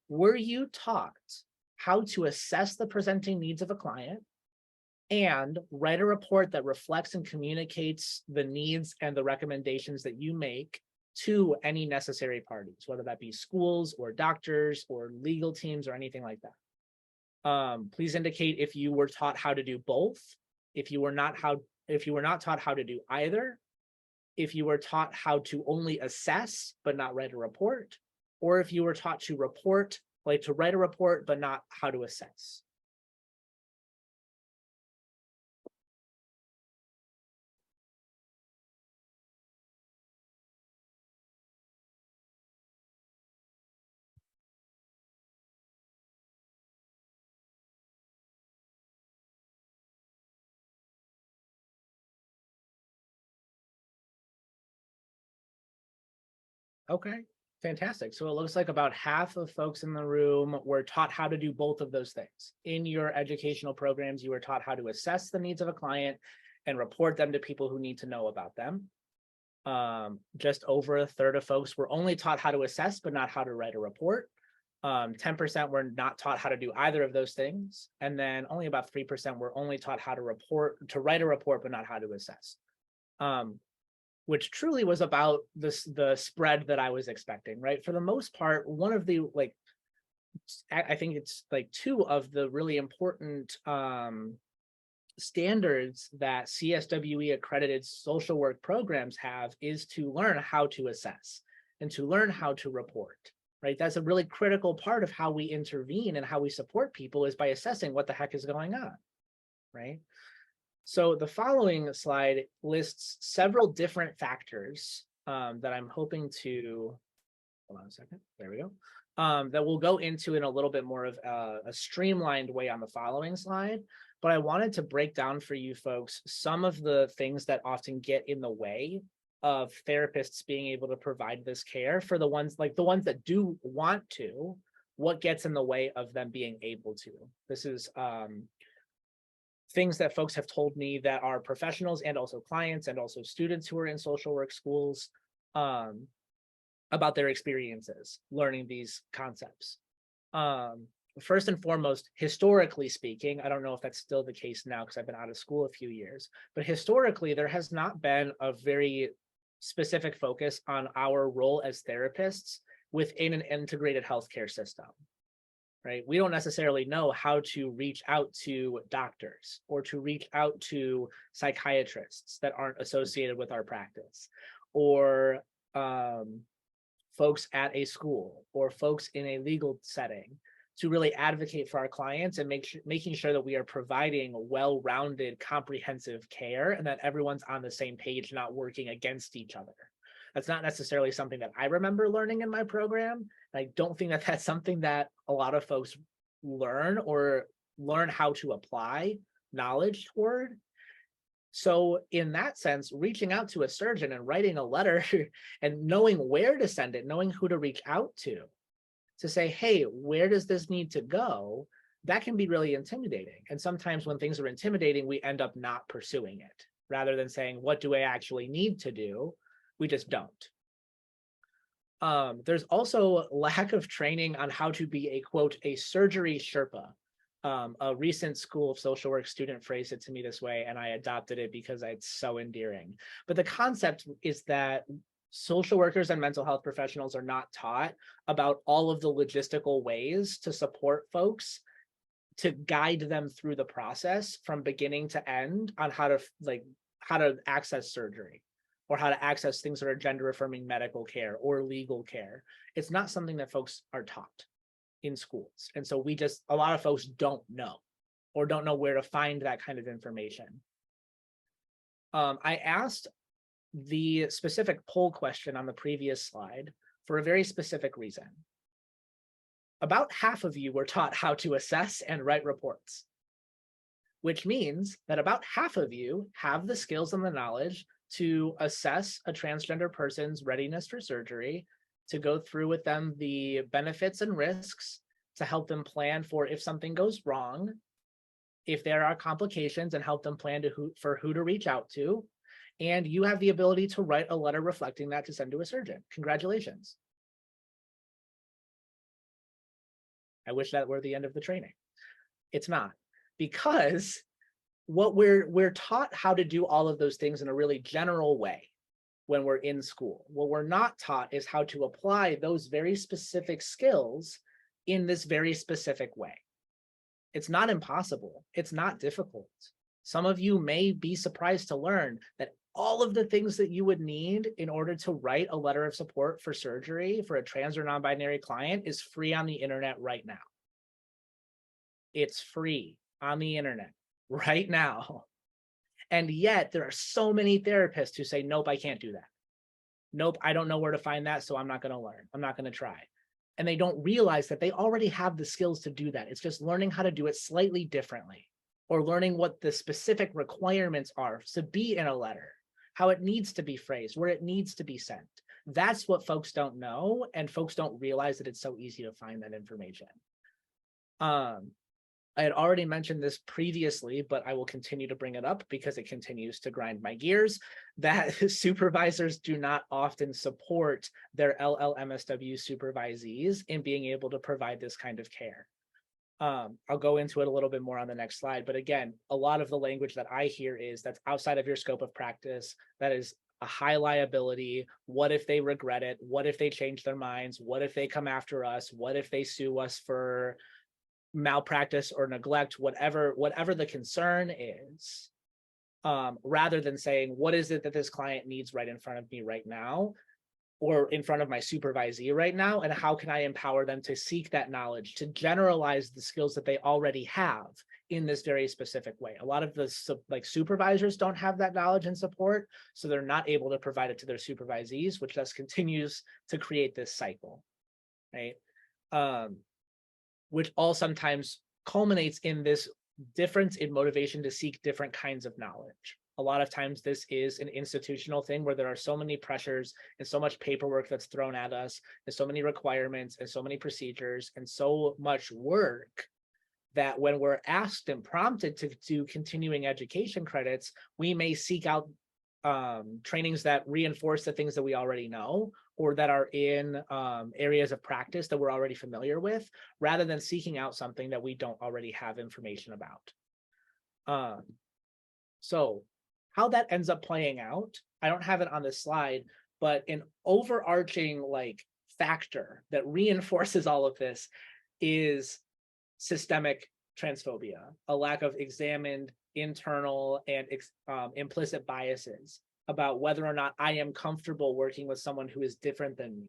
were you taught how to assess the presenting needs of a client and write a report that reflects and communicates the needs and the recommendations that you make to any necessary parties, whether that be schools or doctors or legal teams or anything like that? Please indicate if you were taught how to do both, if you were not taught how to do either, if you were taught how to only assess but not write a report, or if you were taught to report, like to write a report but not how to assess. Okay. Fantastic. So it looks like about half of folks in the room were taught how to do both of those things. In your educational programs, you were taught how to assess the needs of a client and report them to people who need to know about them. Just over a third of folks were only taught how to assess, but not how to write a report. 10% were not taught how to do either of those things. And then only about 3% were only taught how to write a report, but not how to assess. Which truly was about the spread that I was expecting, right? For the most part, one of the, I think it's like two of the really important standards that CSWE accredited social work programs have is to learn how to assess and to learn how to report, right? That's a really critical part of how we intervene and how we support people, is by assessing what the heck is going on, right? So the following slide lists several different factors that I'm hoping to, hold on a second, there we go, that we'll go into in a little bit more of a streamlined way on the following slide. But I wanted to break down for you folks some of the things that often get in the way of therapists being able to provide this care for the ones that do want to. What gets in the way of them being able to? This is things that folks have told me that are professionals and also clients and also students who are in social work schools about their experiences learning these concepts. First and foremost, historically speaking, I don't know if that's still the case now because I've been out of school a few years, but historically, there has not been a very specific focus on our role as therapists within an integrated healthcare system, right? We don't necessarily know how to reach out to doctors or to reach out to psychiatrists that aren't associated with our practice, or folks at a school or folks in a legal setting, to really advocate for our clients and making sure that we are providing well-rounded, comprehensive care and that everyone's on the same page, not working against each other. That's not necessarily something that I remember learning in my program. I don't think that that's something that a lot of folks learn how to apply knowledge toward. So in that sense, reaching out to a surgeon and writing a letter and knowing where to send it, knowing who to reach out to say, hey, where does this need to go? That can be really intimidating. And sometimes when things are intimidating, we end up not pursuing it. Rather than saying, what do I actually need to do? We just don't. There's also lack of training on how to be a, quote, a surgery Sherpa. A recent School of Social Work student phrased it to me this way, and I adopted it because it's so endearing. But the concept is that social workers and mental health professionals are not taught about all of the logistical ways to support folks, to guide them through the process from beginning to end on how to access surgery or how to access things that are gender affirming medical care or legal care. It's not something that folks are taught in schools. And so a lot of folks don't know or don't know where to find that kind of information. I asked the specific poll question on the previous slide for a very specific reason. About half of you were taught how to assess and write reports, which means that about half of you have the skills and the knowledge to assess a transgender person's readiness for surgery, to go through with them the benefits and risks, to help them plan for if something goes wrong, if there are complications, and help them plan for who to reach out to. And you have the ability to write a letter reflecting that to send to a surgeon. Congratulations. I wish that were the end of the training. It's not, because what we're taught how to do all of those things in a really general way when we're in school. What we're not taught is how to apply those very specific skills in this very specific way. It's not impossible. It's not difficult. Some of you may be surprised to learn that all of the things that you would need in order to write a letter of support for surgery for a trans or non-binary client is free on the internet right now. It's free on the internet right now. And yet there are so many therapists who say, nope, I can't do that. Nope, I don't know where to find that, so I'm not going to learn. I'm not going to try. And they don't realize that they already have the skills to do that. It's just learning how to do it slightly differently, or learning what the specific requirements are to be in a letter, how it needs to be phrased, where it needs to be sent, That's what folks don't know, and folks don't realize that it's so easy to find that information. I had already mentioned this previously, but I will continue to bring it up because it continues to grind my gears, that supervisors do not often support their LLMSW supervisees in being able to provide this kind of care. I'll go into it a little bit more on the next slide, but again, a lot of the language that I hear is that's outside of your scope of practice, that is a high liability. What if they regret it? What if they change their minds? What if they come after us? What if they sue us for malpractice or neglect, whatever the concern is, rather than saying, what is it that this client needs right in front of me right now, or in front of my supervisee right now, and how can I empower them to seek that knowledge, to generalize the skills that they already have in this very specific way. A lot of the supervisors don't have that knowledge and support, so they're not able to provide it to their supervisees, which thus continues to create this cycle, right? Which all sometimes culminates in this difference in motivation to seek different kinds of knowledge. A lot of times this is an institutional thing where there are so many pressures and so much paperwork that's thrown at us, and so many requirements and so many procedures and so much work that when we're asked and prompted to do continuing education credits, we may seek out trainings that reinforce the things that we already know, or that are in areas of practice that we're already familiar with, rather than seeking out something that we don't already have information about. So how that ends up playing out, I don't have it on this slide, but an overarching factor that reinforces all of this is systemic transphobia, a lack of examined internal and implicit biases about whether or not I am comfortable working with someone who is different than me.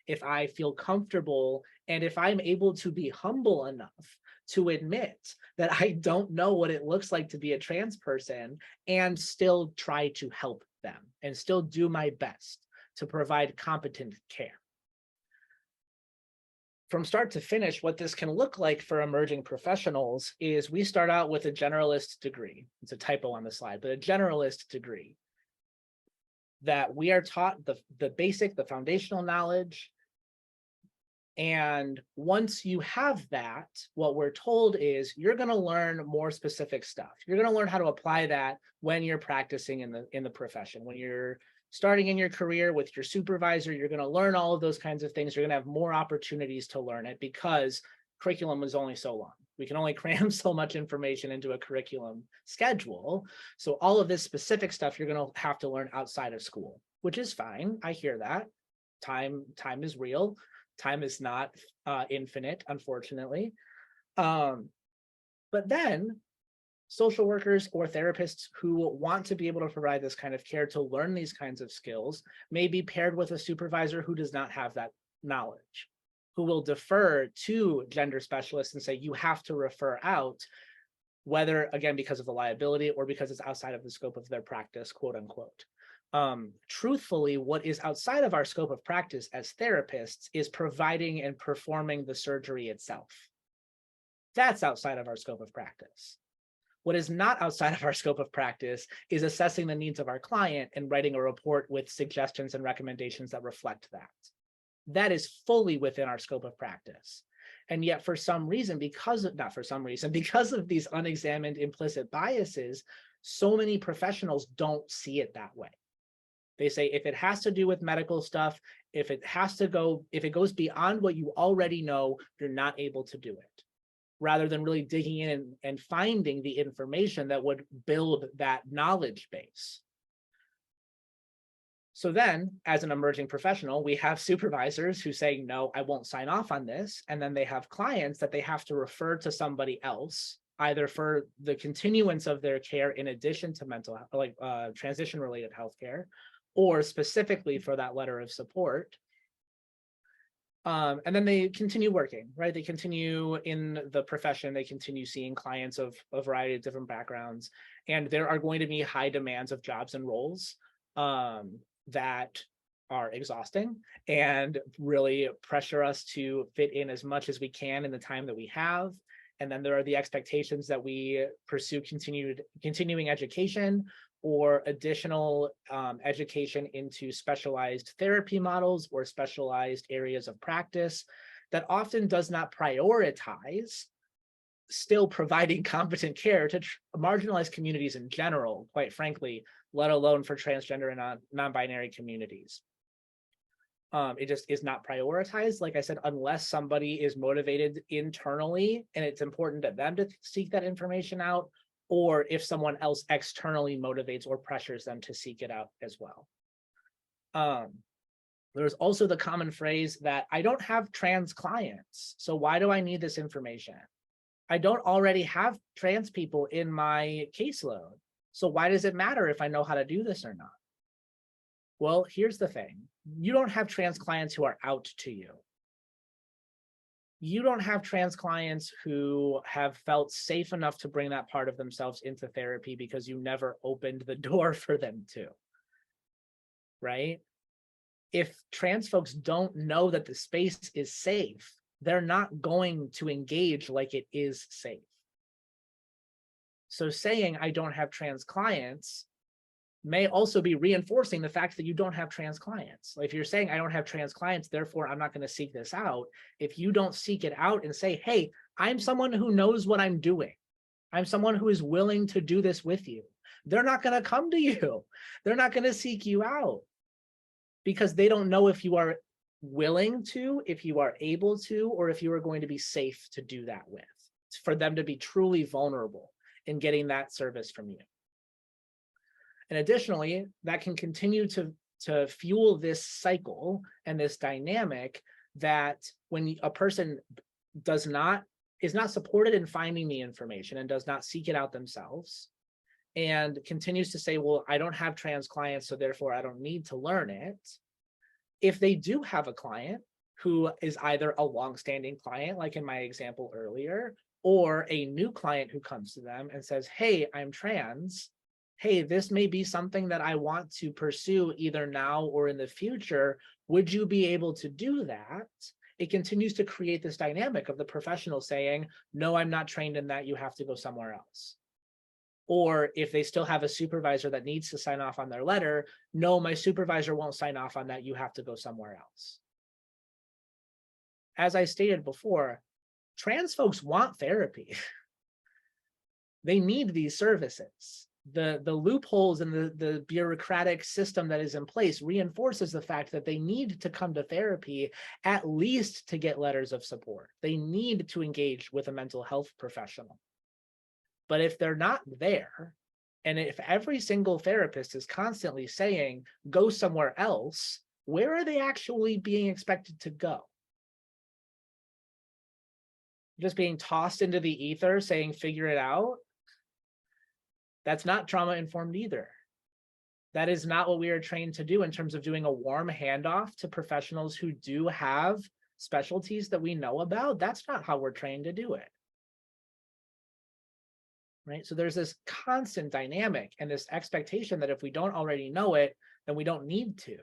If I feel comfortable, and if I'm able to be humble enough to admit that I don't know what it looks like to be a trans person, and still try to help them and still do my best to provide competent care. From start to finish, what this can look like for emerging professionals is we start out with a generalist degree. It's a typo on the slide, but a generalist degree that we are taught the foundational knowledge. And once you have that, what we're told is you're going to learn more specific stuff. You're going to learn how to apply that when you're practicing in the profession. When you're starting in your career with your supervisor, you're going to learn all of those kinds of things. You're going to have more opportunities to learn it because curriculum is only so long. We can only cram so much information into a curriculum schedule. So all of this specific stuff you're going to have to learn outside of school, which is fine. I hear that. Time is real. Time is not infinite, unfortunately. But then social workers or therapists who want to be able to provide this kind of care, to learn these kinds of skills, may be paired with a supervisor who does not have that knowledge, who will defer to gender specialists and say, you have to refer out, whether, again, because of the liability or because it's outside of the scope of their practice, quote unquote. Truthfully, what is outside of our scope of practice as therapists is providing and performing the surgery itself. That's outside of our scope of practice. What is not outside of our scope of practice is assessing the needs of our client and writing a report with suggestions and recommendations that reflect that. That is fully within our scope of practice. And yet, for some reason, because of these unexamined implicit biases, so many professionals don't see it that way. They say, if it has to do with medical stuff, if it goes beyond what you already know, you're not able to do it, rather than really digging in and finding the information that would build that knowledge base. So then, as an emerging professional, we have supervisors who say, no, I won't sign off on this. And then they have clients that they have to refer to somebody else, either for the continuance of their care in addition to mental health, transition-related healthcare, or specifically for that letter of support. And then they continue working, right? They continue in the profession, they continue seeing clients of a variety of different backgrounds. And there are going to be high demands of jobs and roles that are exhausting and really pressure us to fit in as much as we can in the time that we have. And then there are the expectations that we pursue continuing education, or additional education into specialized therapy models or specialized areas of practice that often does not prioritize still providing competent care to marginalized communities in general, quite frankly, let alone for transgender and non-binary communities. It just is not prioritized, like I said, unless somebody is motivated internally and it's important to them to seek that information out, or if someone else externally motivates or pressures them to seek it out as well. There's also the common phrase that I don't have trans clients, so why do I need this information? I don't already have trans people in my caseload, so why does it matter if I know how to do this or not? Well, here's the thing. You don't have trans clients who are out to you. You don't have trans clients who have felt safe enough to bring that part of themselves into therapy because you never opened the door for them to, right? If trans folks don't know that the space is safe, they're not going to engage like it is safe. So saying I don't have trans clients may also be reinforcing the fact that you don't have trans clients. If you're saying I don't have trans clients, therefore I'm not going to seek this out. If you don't seek it out and say, hey, I'm someone who knows what I'm doing. I'm someone who is willing to do this with you. They're not going to come to you. They're not going to seek you out because they don't know if you are willing to, if you are able to, or if you are going to be safe to do that with. It's for them to be truly vulnerable in getting that service from you. And additionally, that can continue to fuel this cycle and this dynamic that when a person is not supported in finding the information and does not seek it out themselves and continues to say, well, I don't have trans clients, so therefore I don't need to learn it. If they do have a client who is either a longstanding client, like in my example earlier, or a new client who comes to them and says, hey, I'm trans, hey, this may be something that I want to pursue either now or in the future. Would you be able to do that? It continues to create this dynamic of the professional saying, no, I'm not trained in that. You have to go somewhere else. Or if they still have a supervisor that needs to sign off on their letter, no, my supervisor won't sign off on that. You have to go somewhere else. As I stated before, trans folks want therapy. They need these services. The loopholes in the bureaucratic system that is in place reinforces the fact that they need to come to therapy at least to get letters of support. They need to engage with a mental health professional. But if they're not there, and if every single therapist is constantly saying, go somewhere else, where are they actually being expected to go? Just being tossed into the ether saying, figure it out? That's not trauma-informed either. That is not what we are trained to do in terms of doing a warm handoff to professionals who do have specialties that we know about. That's not how we're trained to do it. Right? So there's this constant dynamic and this expectation that if we don't already know it, then we don't need to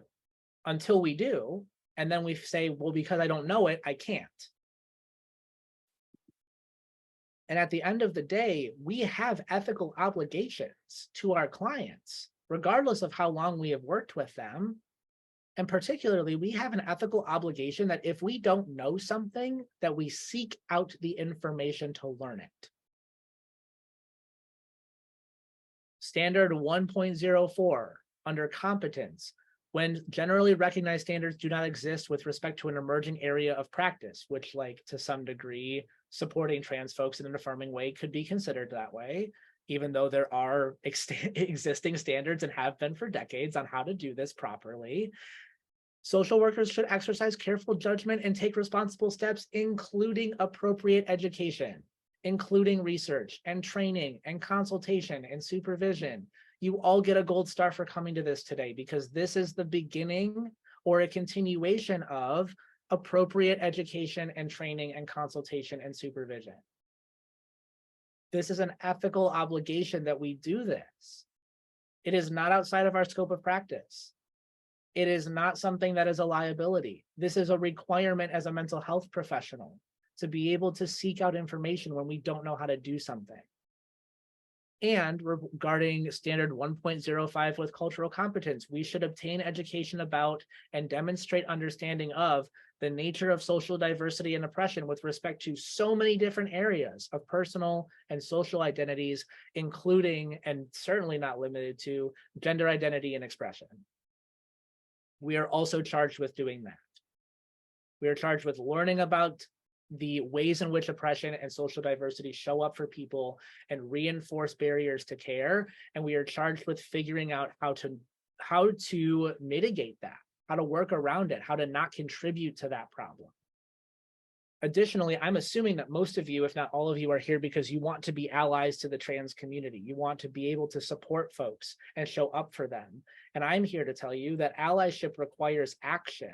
until we do. And then we say, well, because I don't know it, I can't. And at the end of the day, we have ethical obligations to our clients, regardless of how long we have worked with them. And particularly, we have an ethical obligation that if we don't know something, that we seek out the information to learn it. Standard 1.04 under competence, when generally recognized standards do not exist with respect to an emerging area of practice, which, like, to some degree, supporting trans folks in an affirming way could be considered that way, even though there are existing standards and have been for decades on how to do this properly. Social workers should exercise careful judgment and take responsible steps, including appropriate education, including research and training and consultation and supervision. You all get a gold star for coming to this today, because this is the beginning or a continuation of appropriate education and training and consultation and supervision. This is an ethical obligation that we do this. It is not outside of our scope of practice. It is not something that is a liability. This is a requirement as a mental health professional to be able to seek out information when we don't know how to do something. And regarding standard 1.05 with cultural competence, we should obtain education about and demonstrate understanding of the nature of social diversity and oppression with respect to so many different areas of personal and social identities, including and certainly not limited to gender identity and expression. We are also charged with doing that. We are charged with learning about the ways in which oppression and social diversity show up for people and reinforce barriers to care. And we are charged with figuring out how to mitigate that, how to work around it, how to not contribute to that problem. Additionally, I'm assuming that most of you, if not all of you, are here because you want to be allies to the trans community. You want to be able to support folks and show up for them. And I'm here to tell you that allyship requires action.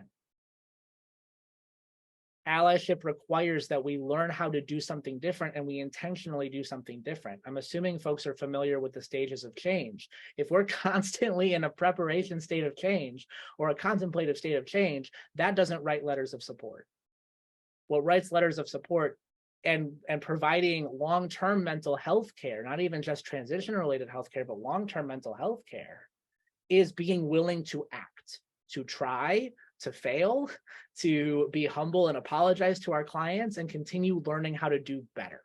Allyship requires that we learn how to do something different, and we intentionally do something different. I'm assuming folks are familiar with the stages of change. If we're constantly in a preparation state of change or a contemplative state of change, that doesn't write letters of support. What writes letters of support and providing long-term mental health care, not even just transition-related health care, but long-term mental health care, is being willing to act, to try, to fail, to be humble and apologize to our clients, and continue learning how to do better.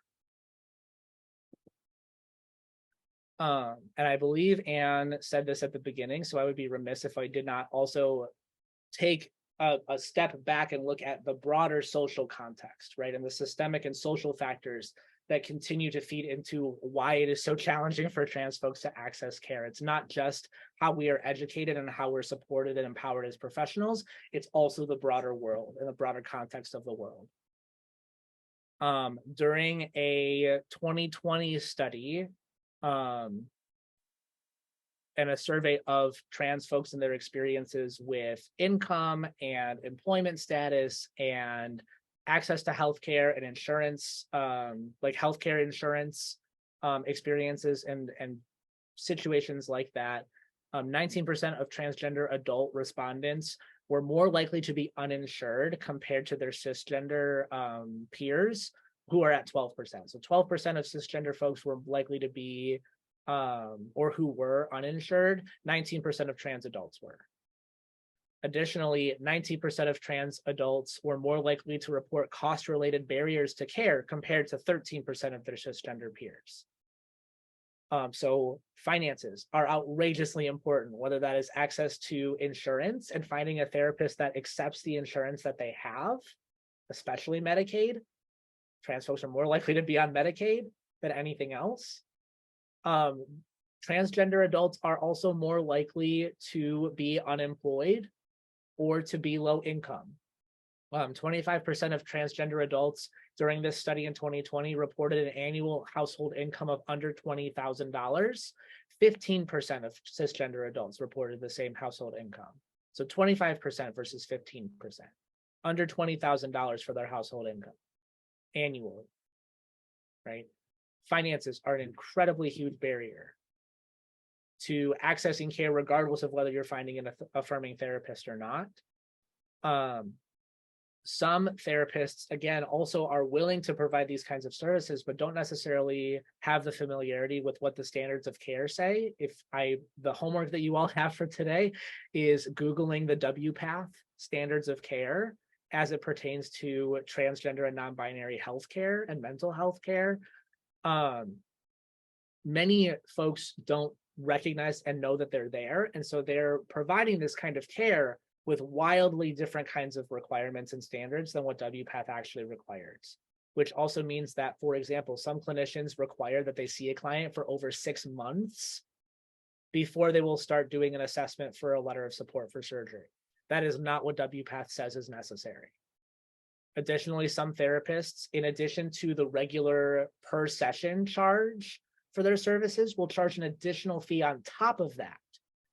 And I believe Anne said this at the beginning, so I would be remiss if I did not also take a step back and look at the broader social context, right? And the systemic and social factors that continue to feed into why it is so challenging for trans folks to access care. It's not just how we are educated and how we're supported and empowered as professionals, it's also the broader world and the broader context of the world. During a 2020 study and a survey of trans folks and their experiences with income and employment status and access to healthcare and insurance, like healthcare insurance experiences and situations like that, 19% of transgender adult respondents were more likely to be uninsured compared to their cisgender peers who are at 12%. So 12% of cisgender folks were likely to be, or who were uninsured, 19% of trans adults were. Additionally, 19% of trans adults were more likely to report cost-related barriers to care compared to 13% of their cisgender peers. So finances are outrageously important, whether that is access to insurance and finding a therapist that accepts the insurance that they have, especially Medicaid. Trans folks are more likely to be on Medicaid than anything else. Transgender adults are also more likely to be unemployed or to be low income. 25% of transgender adults during this study in 2020 reported an annual household income of under $20,000. 15% of cisgender adults reported the same household income. So 25% versus 15%, under $20,000 for their household income annually, right? Finances are an incredibly huge barrier to accessing care, regardless of whether you're finding an affirming therapist or not. Some therapists, again, also are willing to provide these kinds of services, but don't necessarily have the familiarity with what the standards of care say. The homework that you all have for today is Googling the WPATH standards of care as it pertains to transgender and non-binary healthcare and mental health care. Many folks don't recognize and know that they're there. And so they're providing this kind of care with wildly different kinds of requirements and standards than what WPATH actually requires, which also means that, for example, some clinicians require that they see a client for over 6 months before they will start doing an assessment for a letter of support for surgery. That is not what WPATH says is necessary. Additionally, some therapists, in addition to the regular per session charge for their services, will charge an additional fee on top of that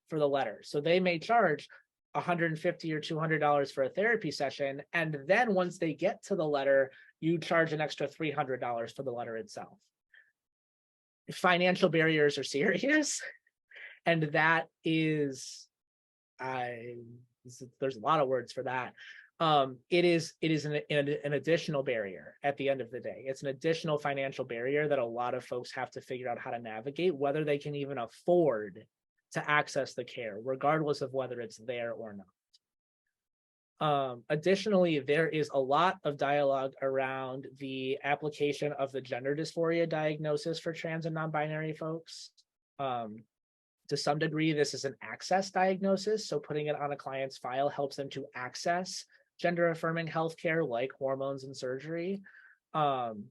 for the letter. So they may charge $150 or $200 for a therapy session, and then once they get to the letter, you charge an extra $300 for the letter itself. Financial barriers are serious, and that is, there's a lot of words for that. It is an additional barrier at the end of the day. It's an additional financial barrier that a lot of folks have to figure out how to navigate, whether they can even afford to access the care, regardless of whether it's there or not. Additionally, there is a lot of dialogue around the application of the gender dysphoria diagnosis for trans and non-binary folks. To some degree, this is an access diagnosis. So putting it on a client's file helps them to access gender affirming healthcare like hormones and surgery. And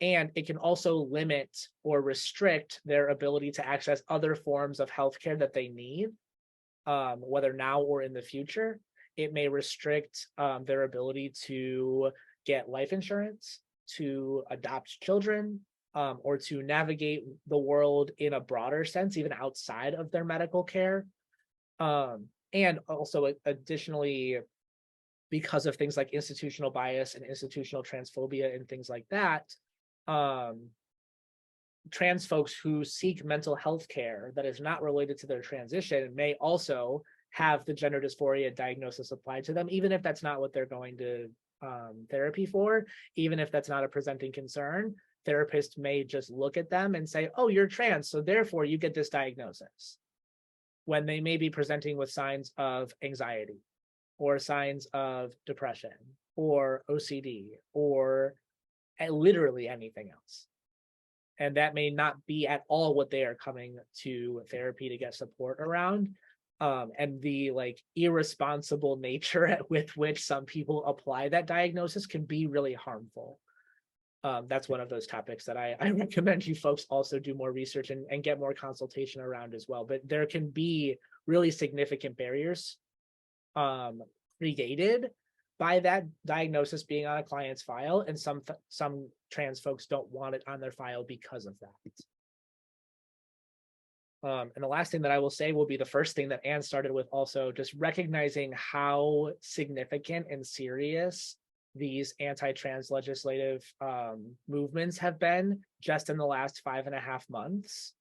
it can also limit or restrict their ability to access other forms of healthcare that they need, whether now or in the future. It may restrict their ability to get life insurance, to adopt children, or to navigate the world in a broader sense, even outside of their medical care. And also additionally, because of things like institutional bias and institutional transphobia and things like that, trans folks who seek mental health care that is not related to their transition may also have the gender dysphoria diagnosis applied to them, even if that's not what they're going to therapy for, even if that's not a presenting concern. Therapists may just look at them and say, oh, you're trans, so therefore you get this diagnosis, when they may be presenting with signs of anxiety or signs of depression or OCD or literally anything else. And that may not be at all what they are coming to therapy to get support around. And the irresponsible nature with which some people apply that diagnosis can be really harmful. That's one of those topics that I recommend you folks also do more research and get more consultation around as well. But there can be really significant barriers created by that diagnosis being on a client's file, and some trans folks don't want it on their file because of that. And the last thing that I will say will be the first thing that Anne started with, also just recognizing how significant and serious these anti-trans legislative movements have been just in the last 5.5 months.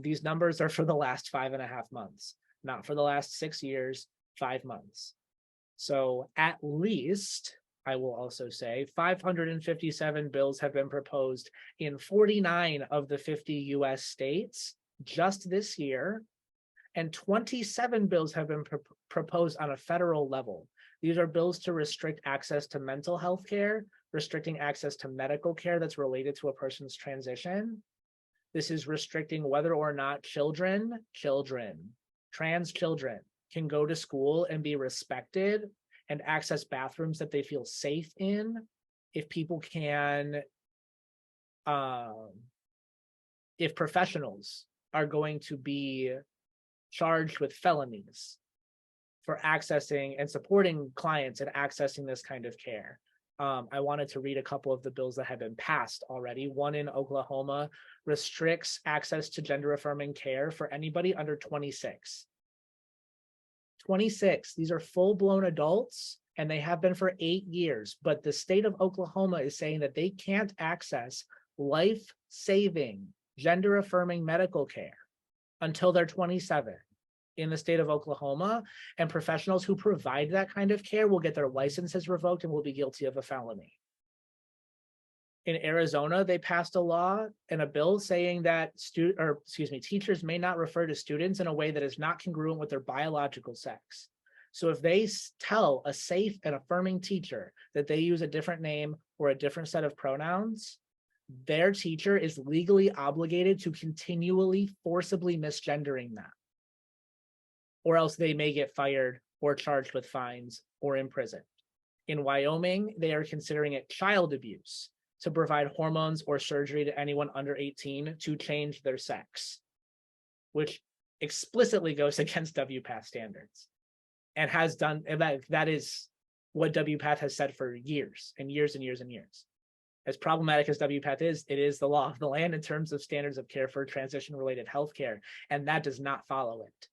These numbers are for the last 5.5 months, not for the last 6 years, 5 months. So at least, I will also say, 557 bills have been proposed in 49 of the 50 US states just this year, and 27 bills have been proposed on a federal level. These are bills to restrict access to mental health care, restricting access to medical care that's related to a person's transition. This is restricting whether or not trans children can go to school and be respected and access bathrooms that they feel safe in. If people can, if professionals are going to be charged with felonies for accessing and supporting clients and accessing this kind of care. I wanted to read a couple of the bills that have been passed already. One in Oklahoma restricts access to gender affirming care for anybody under 26. 26, these are full-blown adults, and they have been for 8 years, but the state of Oklahoma is saying that they can't access life-saving, gender-affirming medical care until they're 27 in the state of Oklahoma, and professionals who provide that kind of care will get their licenses revoked and will be guilty of a felony. In Arizona, they passed a law and a bill saying that teachers may not refer to students in a way that is not congruent with their biological sex. So if they tell a safe and affirming teacher that they use a different name or a different set of pronouns, their teacher is legally obligated to continually forcibly misgendering them, or else they may get fired or charged with fines or imprisoned. In Wyoming, they are considering it child abuse to provide hormones or surgery to anyone under 18 to change their sex, which explicitly goes against WPATH standards and has done, and that is what WPATH has said for years and years and years and years. As problematic as WPATH is, it is the law of the land in terms of standards of care for transition-related healthcare, and that does not follow it.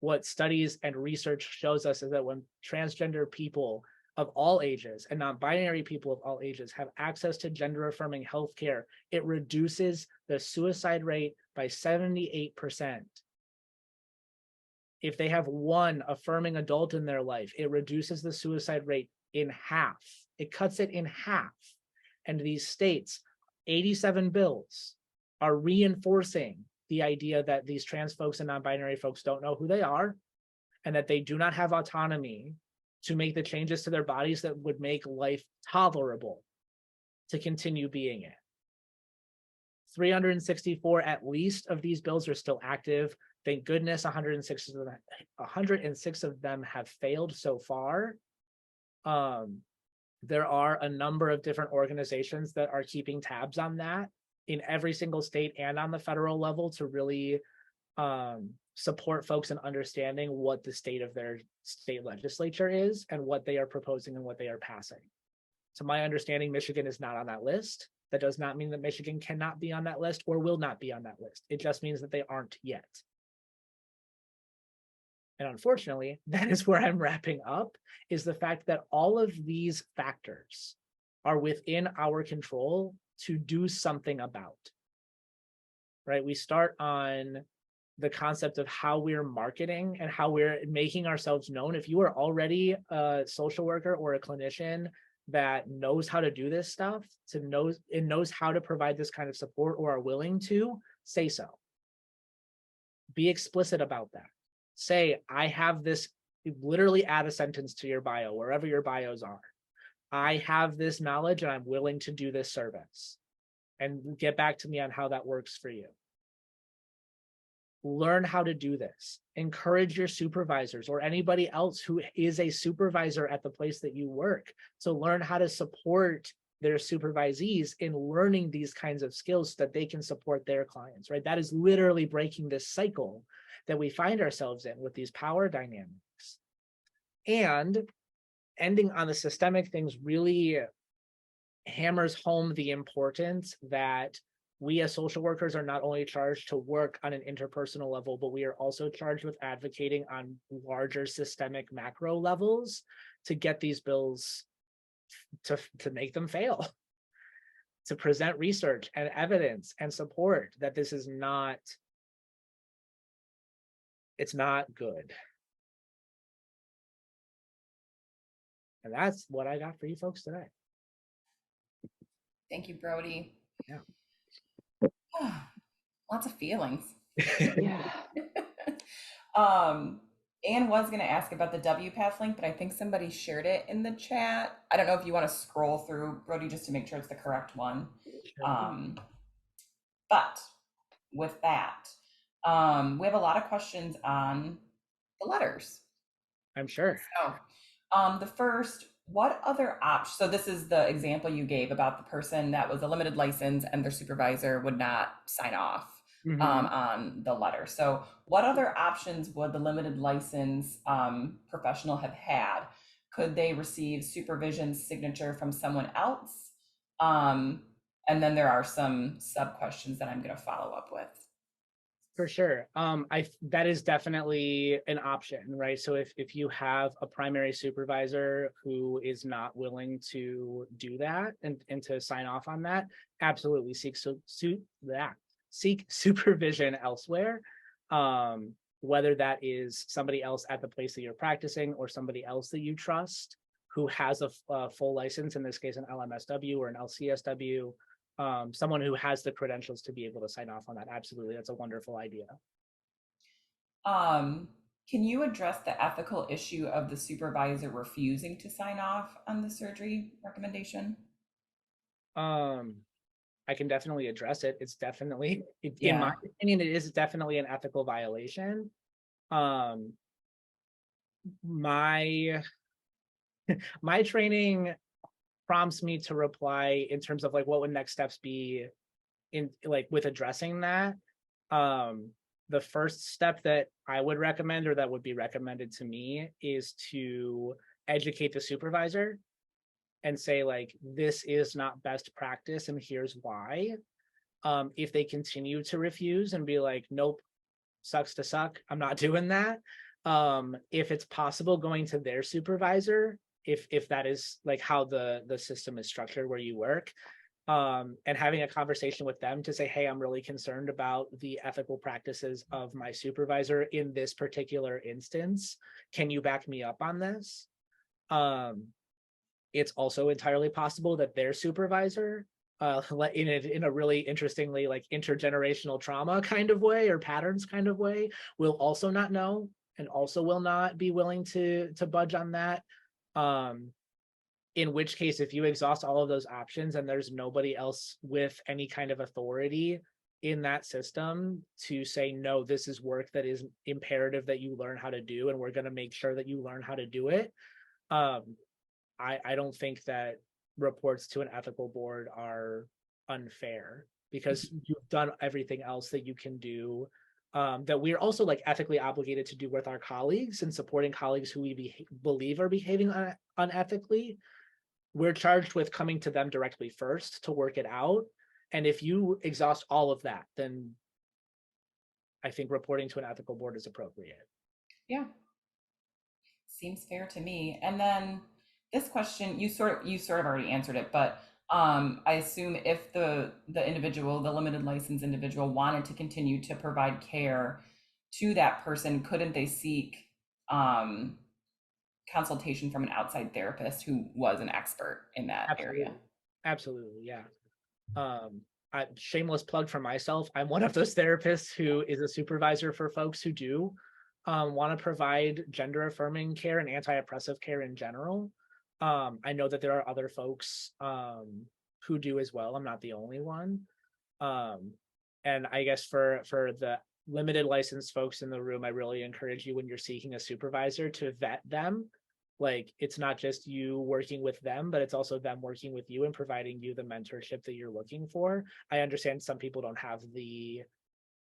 What studies and research shows us is that when transgender people of all ages and non-binary people of all ages have access to gender-affirming healthcare, it reduces the suicide rate by 78%. If they have one affirming adult in their life, it reduces the suicide rate in half. It cuts it in half. And these states, 87 bills, are reinforcing the idea that these trans folks and non-binary folks don't know who they are, and that they do not have autonomy to make the changes to their bodies that would make life tolerable to continue being it. 364 at least of these bills are still active. Thank goodness 106 of them have failed so far. There are a number of different organizations that are keeping tabs on that in every single state and on the federal level to really support folks in understanding what the state of their state legislature is and what they are proposing and what they are passing. To my understanding, Michigan is not on that list. That does not mean that Michigan cannot be on that list or will not be on that list. It just means that they aren't yet. And unfortunately, that is where I'm wrapping up, is the fact that all of these factors are within our control to do something about. Right? We start on the concept of how we're marketing and how we're making ourselves known. If you are already a social worker or a clinician that knows how to do this stuff, knows how to provide this kind of support or are willing to, say so. Be explicit about that. Say, I have this, literally add a sentence to your bio, wherever your bios are. I have this knowledge and I'm willing to do this service. And get back to me on how that works for you. Learn how to do this. Encourage your supervisors or anybody else who is a supervisor at the place that you work to learn how to support their supervisees in learning these kinds of skills so that they can support their clients, right? That is literally breaking this cycle that we find ourselves in with these power dynamics. And ending on the systemic things really hammers home the importance that we as social workers are not only charged to work on an interpersonal level, but we are also charged with advocating on larger systemic macro levels to get these bills to make them fail, to present research and evidence and support that this is not, it's not good. And that's what I got for you folks today. Thank you, Brody. Yeah. Lots of feelings. Yeah. Anne was going to ask about the WPATH link, but I think somebody shared it in the chat. I don't know if you want to scroll through, Brody, just to make sure it's the correct one. But with that, we have a lot of questions on the letters. I'm sure. So the first, what other options? So this is the example you gave about the person that was a limited license and their supervisor would not sign off on the letter. So what other options would the limited license professional have had? Could they receive supervision signature from someone else? And then there are some sub questions that I'm going to follow up with. For sure. That is definitely an option, right? So if you have a primary supervisor who is not willing to do that and to sign off on that, absolutely seek supervision elsewhere. Whether that is somebody else at the place that you're practicing or somebody else that you trust who has a full license, in this case, an LMSW or an LCSW, someone who has the credentials to be able to sign off on that. Absolutely. That's a wonderful idea. Can you address the ethical issue of the supervisor refusing to sign off on the surgery recommendation? I can definitely address it. It's definitely, in my opinion, it is definitely an ethical violation. My training prompts me to reply in terms of like what would next steps be in like with addressing that. The first step that I would recommend or that would be recommended to me is to educate the supervisor and say like, this is not best practice and here's why. If they continue to refuse and be like, nope, sucks to suck, I'm not doing that. If it's possible, going to their supervisor, if that is like how the system is structured where you work, and having a conversation with them to say, hey, I'm really concerned about the ethical practices of my supervisor in this particular instance. Can you back me up on this? It's also entirely possible that their supervisor, in a really interestingly like intergenerational trauma kind of way or patterns kind of way, will also not know and also will not be willing to budge on that. In which case, if you exhaust all of those options and there's nobody else with any kind of authority in that system to say, no, this is work that is imperative that you learn how to do, and we're going to make sure that you learn how to do it. I don't think that reports to an ethical board are unfair because you've done everything else that you can do, that we're also like ethically obligated to do with our colleagues and supporting colleagues who we believe are behaving unethically. We're charged with coming to them directly first to work it out. And if you exhaust all of that, then I think reporting to an ethical board is appropriate. Yeah, seems fair to me. And then this question, you sort of already answered it, but I assume if the individual, the limited license individual, wanted to continue to provide care to that person, couldn't they seek um, consultation from an outside therapist who was an expert in that area? Absolutely. Absolutely. Yeah. Shameless plug for myself. I'm one of those therapists who is a supervisor for folks who do want to provide gender affirming care and anti-oppressive care in general. I know that there are other folks who do as well. I'm not the only one. And I guess for the limited license folks in the room, I really encourage you when you're seeking a supervisor to vet them. Like, it's not just you working with them, but it's also them working with you and providing you the mentorship that you're looking for. I understand some people don't have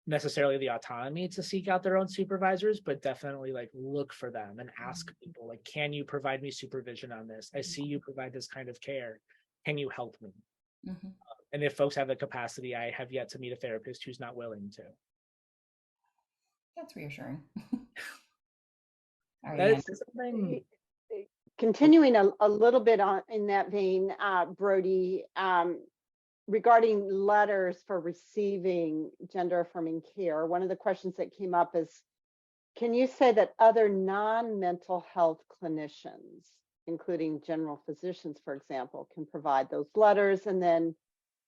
necessarily the autonomy to seek out their own supervisors, but definitely like look for them and ask people like, can you provide me supervision on this? I see you provide this kind of care. Can you help me? Mm-hmm. And if folks have the capacity, I have yet to meet a therapist who's not willing to. That's reassuring. All right, That Ann. is something. Continuing a little bit on in that vein, Brody, regarding letters for receiving gender affirming care, one of the questions that came up is, can you say that other non-mental health clinicians, including general physicians, for example, can provide those letters? And then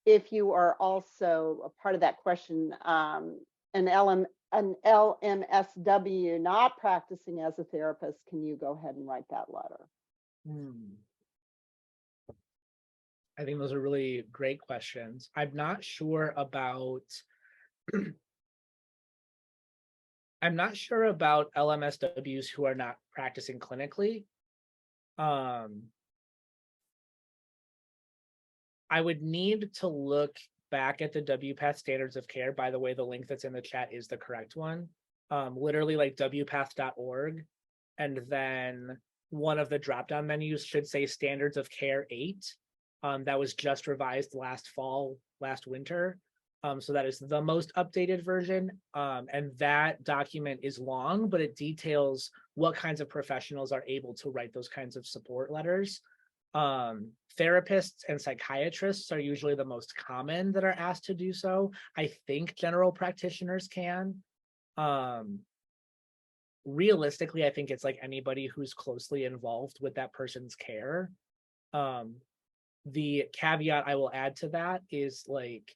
if you are also a part of that question, an LMSW not practicing as a therapist, can you go ahead and write that letter? I think those are really great questions. I'm not sure about LMSWs who are not practicing clinically. I would need to look back at the WPATH standards of care. By the way, the link that's in the chat is the correct one. Literally like wpath.org. And then one of the drop-down menus should say standards of care 8. That was just revised last winter. So that is the most updated version. And that document is long, but it details what kinds of professionals are able to write those kinds of support letters. Therapists and psychiatrists are usually the most common that are asked to do so. I think general practitioners can. Realistically, I think it's like anybody who's closely involved with that person's care. The caveat I will add to that is like,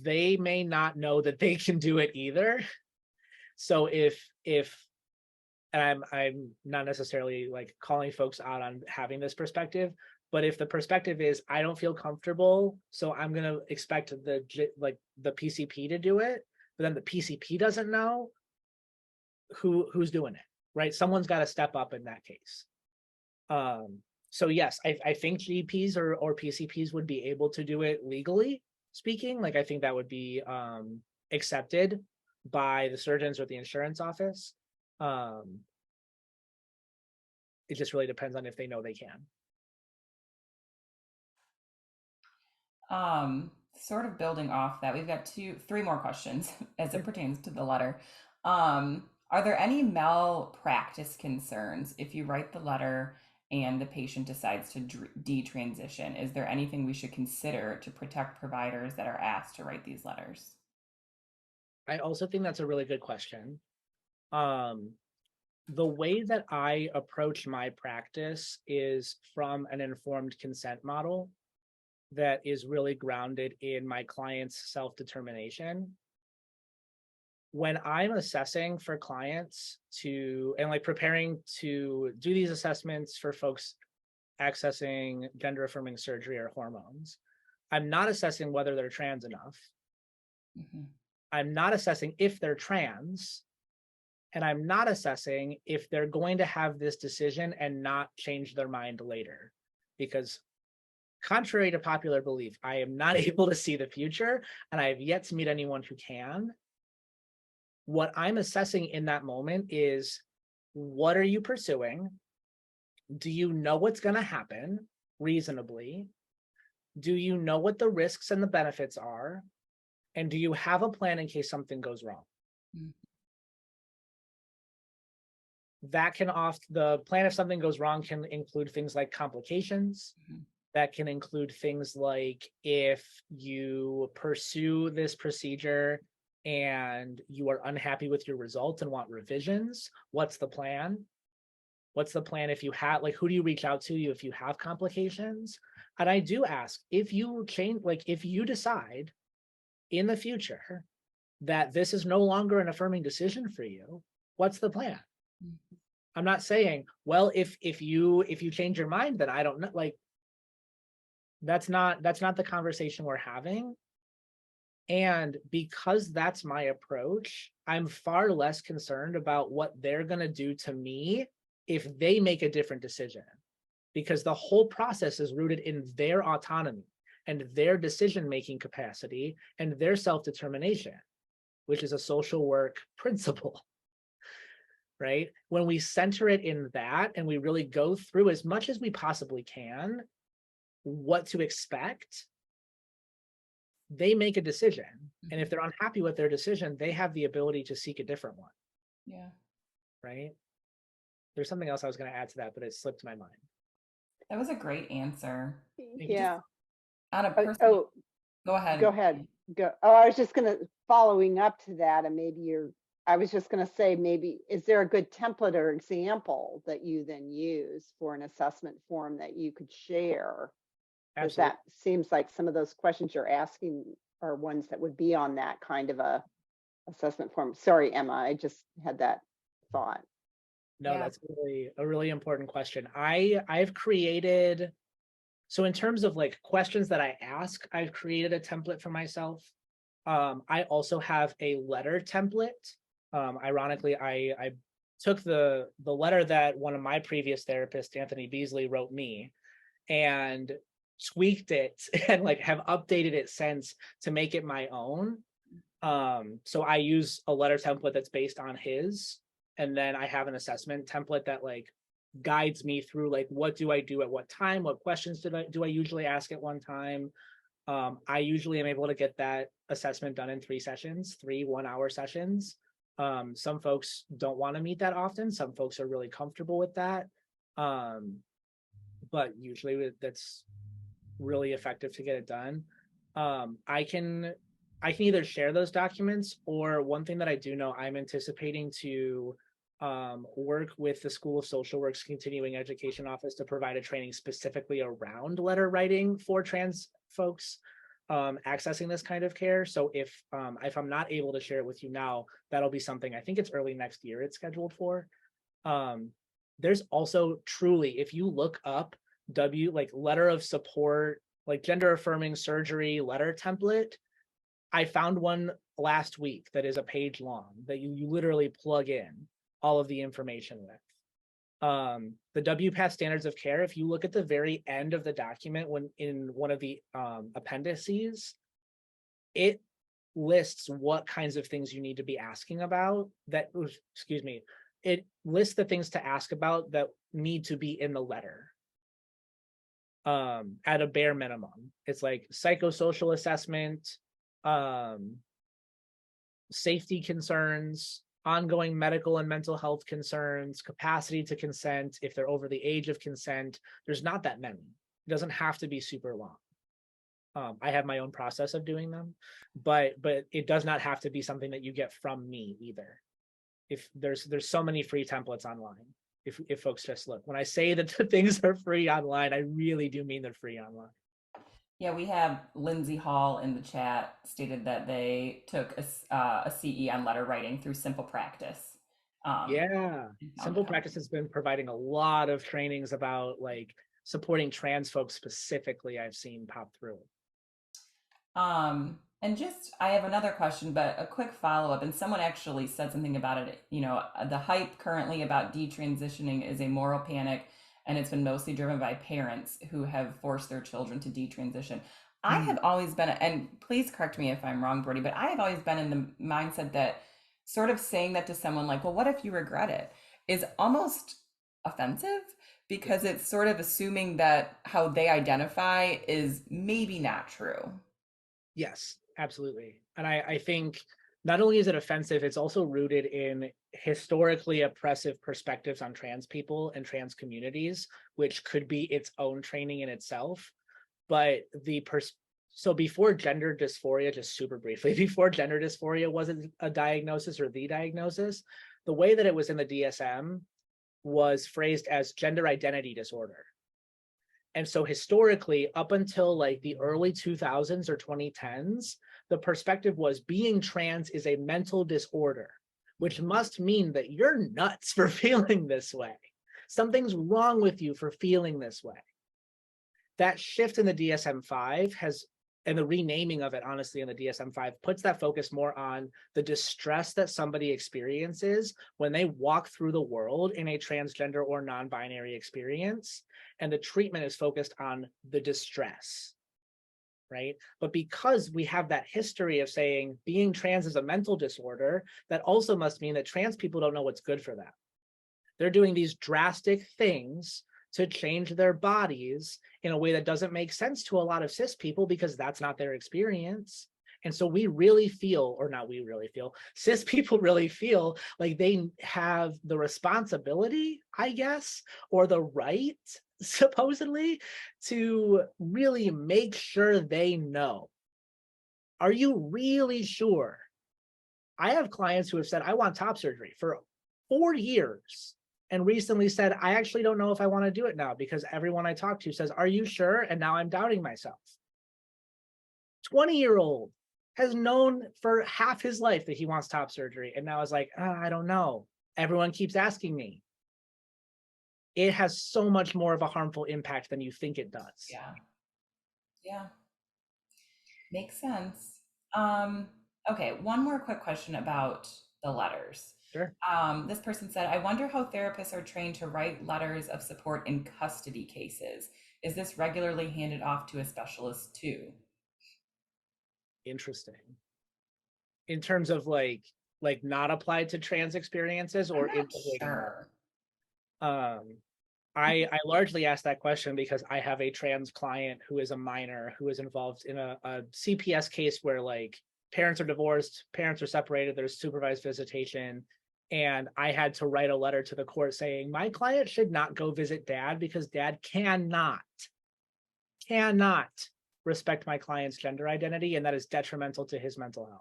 they may not know that they can do it either. So if and I'm not necessarily like calling folks out on having this perspective, but if the perspective is I don't feel comfortable, so I'm gonna expect the PCP to do it, but then the PCP doesn't know who's doing it, right? Someone's got to step up in that case. So yes, I think GPs or PCPs would be able to do it legally speaking. Like I think that would be accepted by the surgeons or the insurance office. It just really depends on if they know they can. Sort of building off that, we've got three more questions as it pertains to the letter. Are there any malpractice concerns if you write the letter and the patient decides to detransition? Is there anything we should consider to protect providers that are asked to write these letters? I also think that's a really good question. The way that I approach my practice is from an informed consent model that is really grounded in my client's self-determination. When I'm assessing for clients and like preparing to do these assessments for folks accessing gender affirming surgery or hormones, I'm not assessing whether they're trans enough. Mm-hmm. I'm not assessing if they're trans, and I'm not assessing if they're going to have this decision and not change their mind later. Because contrary to popular belief, I am not able to see the future, and I have yet to meet anyone who can. What I'm assessing in that moment is, what are you pursuing? Do you know what's going to happen reasonably? Do you know what the risks and the benefits are? And do you have a plan in case something goes wrong? Mm-hmm. That can the plan if something goes wrong can include things like complications. Mm-hmm. That can include things like if you pursue this procedure and you are unhappy with your results and want revisions, what's the plan? What's the plan if you have, like, who do you reach out to if you have complications? And I do ask, if you change, like, if you decide in the future that this is no longer an affirming decision for you, what's the plan? Mm-hmm. I'm not saying, well, if you change your mind, then I don't know, like, that's not the conversation we're having. And because that's my approach, I'm far less concerned about what they're going to do to me if they make a different decision, because the whole process is rooted in their autonomy and their decision-making capacity and their self-determination, which is a social work principle, right? When we center it in that and we really go through as much as we possibly can what to expect, they make a decision. Mm-hmm. And if they're unhappy with their decision, they have the ability to seek a different one. Yeah. Right? There's something else I was going to add to that, but it slipped my mind. That was a great answer. Yeah. On a personal, go ahead. I was just following up to that, and I was just going to say, maybe, is there a good template or example that you then use for an assessment form that you could share? Because that seems like some of those questions you're asking are ones that would be on that kind of a assessment form. Sorry, Emma, I just had that thought. No, yeah. That's a really important question. I've created, so in terms of like questions that I ask, I've created a template for myself. I also have a letter template. Ironically, I took the letter that one of my previous therapists, Anthony Beasley, wrote me and tweaked it and like have updated it since to make it my own. So I use a letter template that's based on his, and then I have an assessment template that like guides me through like, what do I do at what time? What questions do I usually ask at one time? I usually am able to get that assessment done in 3 1-hour sessions. Some folks don't want to meet that often. Some folks are really comfortable with that. But usually that's really effective to get it done. I can either share those documents, or one thing that I do know, I'm anticipating to work with the School of Social Work's Continuing Education Office to provide a training specifically around letter writing for trans folks accessing this kind of care. So if I'm not able to share it with you now, that'll be something, I think it's early next year it's scheduled for. There's also truly, if you look up like letter of support, like gender affirming surgery letter template, I found one last week that is a page long that you literally plug in all of the information with. The WPATH standards of care, if you look at the very end of the document, when in one of the appendices, it lists what kinds of things you need to be asking about it lists the things to ask about that need to be in the letter. At a bare minimum, it's like psychosocial assessment, safety concerns, ongoing medical and mental health concerns, capacity to consent, if they're over the age of consent, there's not that many. It doesn't have to be super long. I have my own process of doing them, but it does not have to be something that you get from me either. If there's so many free templates online. If folks just look, when I say that the things are free online, I really do mean they're free online. Yeah, we have Lindsay Hall in the chat stated that they took a CE on letter writing through Simple Practice. Yeah, And found it Simple Practice helpful. has been providing a lot of trainings about like supporting trans folks specifically. I've seen pop through. And just, I have another question, but a quick follow up. And someone actually said something about it. You know, the hype currently about detransitioning is a moral panic, and it's been mostly driven by parents who have forced their children to detransition. I Hmm. have always been, and please correct me if I'm wrong, Brody, but I have always been in the mindset that sort of saying that to someone like, well, what if you regret it, is almost offensive Yeah. because it's sort of assuming that how they identify is maybe not true. Yes, absolutely. And I think not only is it offensive, it's also rooted in historically oppressive perspectives on trans people and trans communities, which could be its own training in itself. But so before gender dysphoria, just super briefly, before gender dysphoria wasn't a diagnosis or the diagnosis, the way that it was in the DSM was phrased as gender identity disorder. And so historically, up until like the early 2000s or 2010s, the perspective was being trans is a mental disorder, which must mean that you're nuts for feeling this way. Something's wrong with you for feeling this way. That shift in the DSM-5 has, and the renaming of it, honestly, in the DSM-5 puts that focus more on the distress that somebody experiences when they walk through the world in a transgender or non-binary experience. And the treatment is focused on the distress, right? But because we have that history of saying being trans is a mental disorder, that also must mean that trans people don't know what's good for them. They're doing these drastic things to change their bodies in a way that doesn't make sense to a lot of cis people because that's not their experience. And so we really feel, or not we really feel, cis people really feel like they have the responsibility, I guess, or the right, supposedly, to really make sure they know. Are you really sure? I have clients who have said, I want top surgery for 4 years and recently said, I actually don't know if I want to do it now because everyone I talk to says, are you sure? And now I'm doubting myself. 20-year-old has known for half his life that he wants top surgery. And now is like, I don't know. Everyone keeps asking me. It has so much more of a harmful impact than you think it does. Yeah. Yeah. Makes sense. Um, okay, one more quick question about the letters. Sure. This person said, I wonder how therapists are trained to write letters of support in custody cases. Is this regularly handed off to a specialist too? Interesting. In terms of like not applied to trans experiences I'm or not integrating them. sure. Um, I largely asked that question because I have a trans client who is a minor who is involved in a CPS case where like parents are divorced, parents are separated, there's supervised visitation. And I had to write a letter to the court saying my client should not go visit dad because dad cannot respect my client's gender identity, and that is detrimental to his mental health.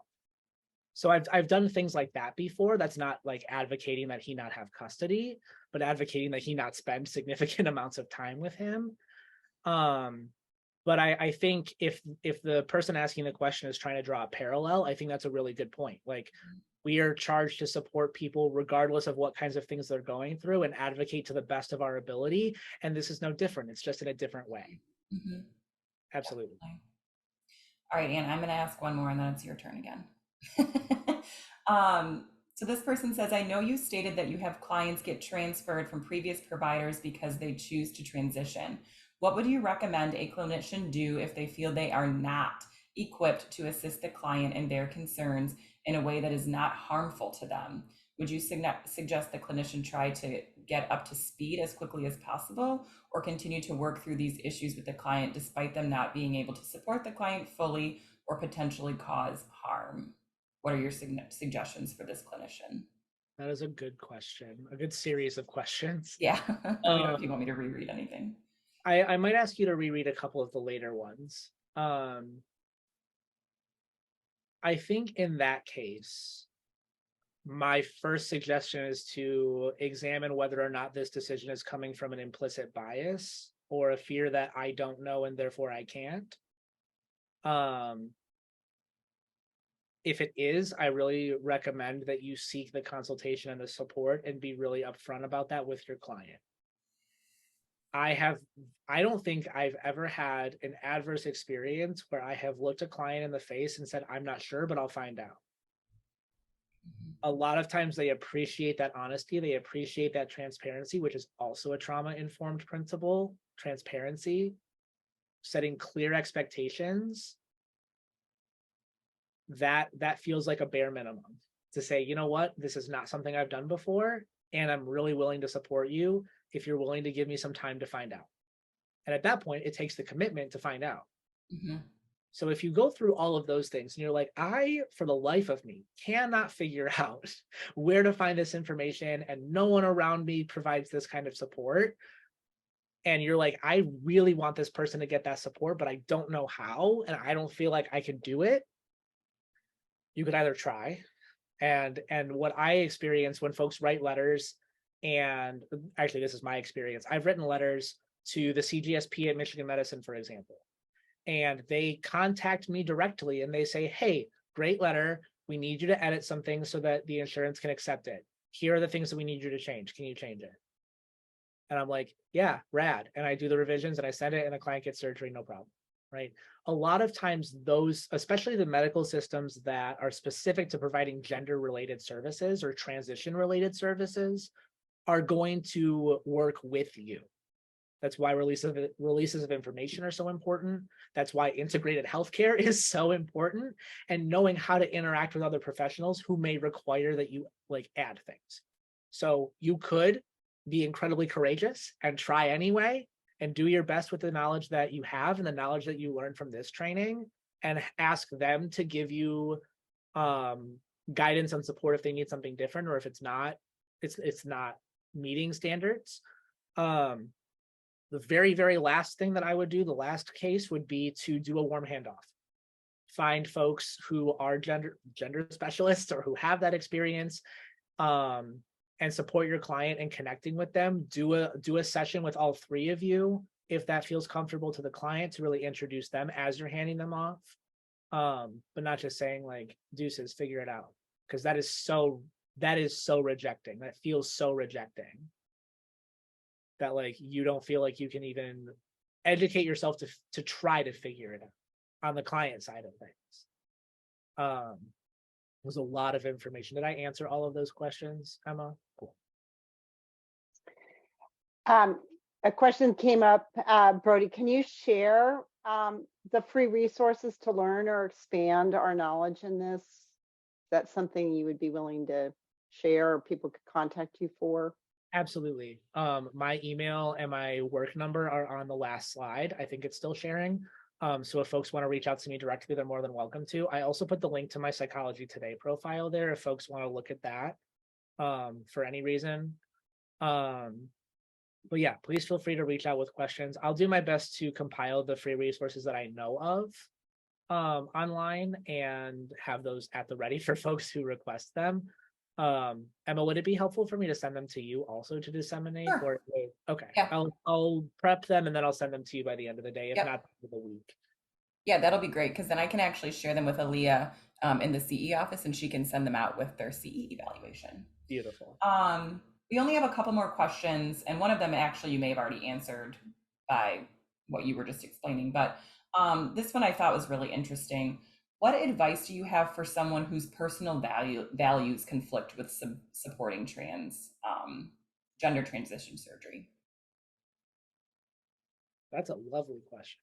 So I've done things like that before. That's not like advocating that he not have custody, but advocating that he not spend significant amounts of time with him. But I think if the person asking the question is trying to draw a parallel, I think that's a really good point. Like we are charged to support people regardless of what kinds of things they're going through and advocate to the best of our ability. And this is no different. It's just in a different way. Mm-hmm. Absolutely. All right, Anne, I'm going to ask one more and then it's your turn again. So this person says, I know you stated that you have clients get transferred from previous providers because they choose to transition. What would you recommend a clinician do if they feel they are not equipped to assist the client in their concerns in a way that is not harmful to them? Would you suggest the clinician try to get up to speed as quickly as possible or continue to work through these issues with the client despite them not being able to support the client fully or potentially cause harm? What are your suggestions for this clinician? That is a good question, a good series of questions. Yeah. Let me know if you Um, want me to reread anything. I might ask you to reread a couple of the later ones. I think in that case, my first suggestion is to examine whether or not this decision is coming from an implicit bias or a fear that I don't know and therefore I can't. If it is, I really recommend that you seek the consultation and the support and be really upfront about that with your client. I don't think I've ever had an adverse experience where I have looked a client in the face and said, I'm not sure, but I'll find out. A lot of times they appreciate that honesty, they appreciate that transparency, which is also a trauma-informed principle. Transparency, setting clear expectations, that feels like a bare minimum to say, you know what, this is not something I've done before, and I'm really willing to support you if you're willing to give me some time to find out. And at that point, it takes the commitment to find out. Mm-hmm. So if you go through all of those things and you're like, I, for the life of me, cannot figure out where to find this information and no one around me provides this kind of support. And you're like, I really want this person to get that support, but I don't know how, and I don't feel like I can do it. You could either try. And what I experience when folks write letters, and actually this is my experience, I've written letters to the CGSP at Michigan Medicine, for example, and they contact me directly and they say, hey, great letter. We need you to edit some things so that the insurance can accept it. Here are the things that we need you to change. Can you change it? And I'm like, yeah, rad. And I do the revisions and I send it and the client gets surgery, no problem, right? A lot of times those, especially the medical systems that are specific to providing gender-related services or transition-related services, are going to work with you. That's why releases of information are so important. That's why integrated healthcare is so important, and knowing how to interact with other professionals who may require that you like add things. So you could be incredibly courageous and try anyway, and do your best with the knowledge that you have and the knowledge that you learned from this training, and ask them to give you guidance and support if they need something different, or if it's not meeting standards. The very, very last thing that I would do, the last case, would be to do a warm handoff. Find folks who are gender specialists or who have that experience, and support your client in connecting with them. Do a session with all three of you if that feels comfortable to the client, to really introduce them as you're handing them off. But not just saying like, deuces, figure it out, because that is so rejecting. That feels so rejecting. That like you don't feel like you can even educate yourself to try to figure it out on the client side of things. Was a lot of information. Did I answer all of those questions, Emma? Cool. A question came up, Brody, can you share the free resources to learn or expand our knowledge in this? Is that something you would be willing to share or people could contact you for? Absolutely. My email and my work number are on the last slide. I think it's still sharing. So if folks want to reach out to me directly, they're more than welcome to. I also put the link to my Psychology Today profile there if folks want to look at that for any reason. But yeah, please feel free to reach out with questions. I'll do my best to compile the free resources that I know of online and have those at the ready for folks who request them. Emma, would it be helpful for me to send them to you also to disseminate? Sure. Or okay, Yeah. I'll prep them and then I'll send them to you by the end of the day, if Yep. not for the week. Yeah, that'll be great, because then I can actually share them with Aaliyah in the CE office, and she can send them out with their CE evaluation. Beautiful. We only have a couple more questions, and one of them actually you may have already answered by what you were just explaining, but this one I thought was really interesting. What advice do you have for someone whose personal values conflict with supporting gender transition surgery? That's a lovely question.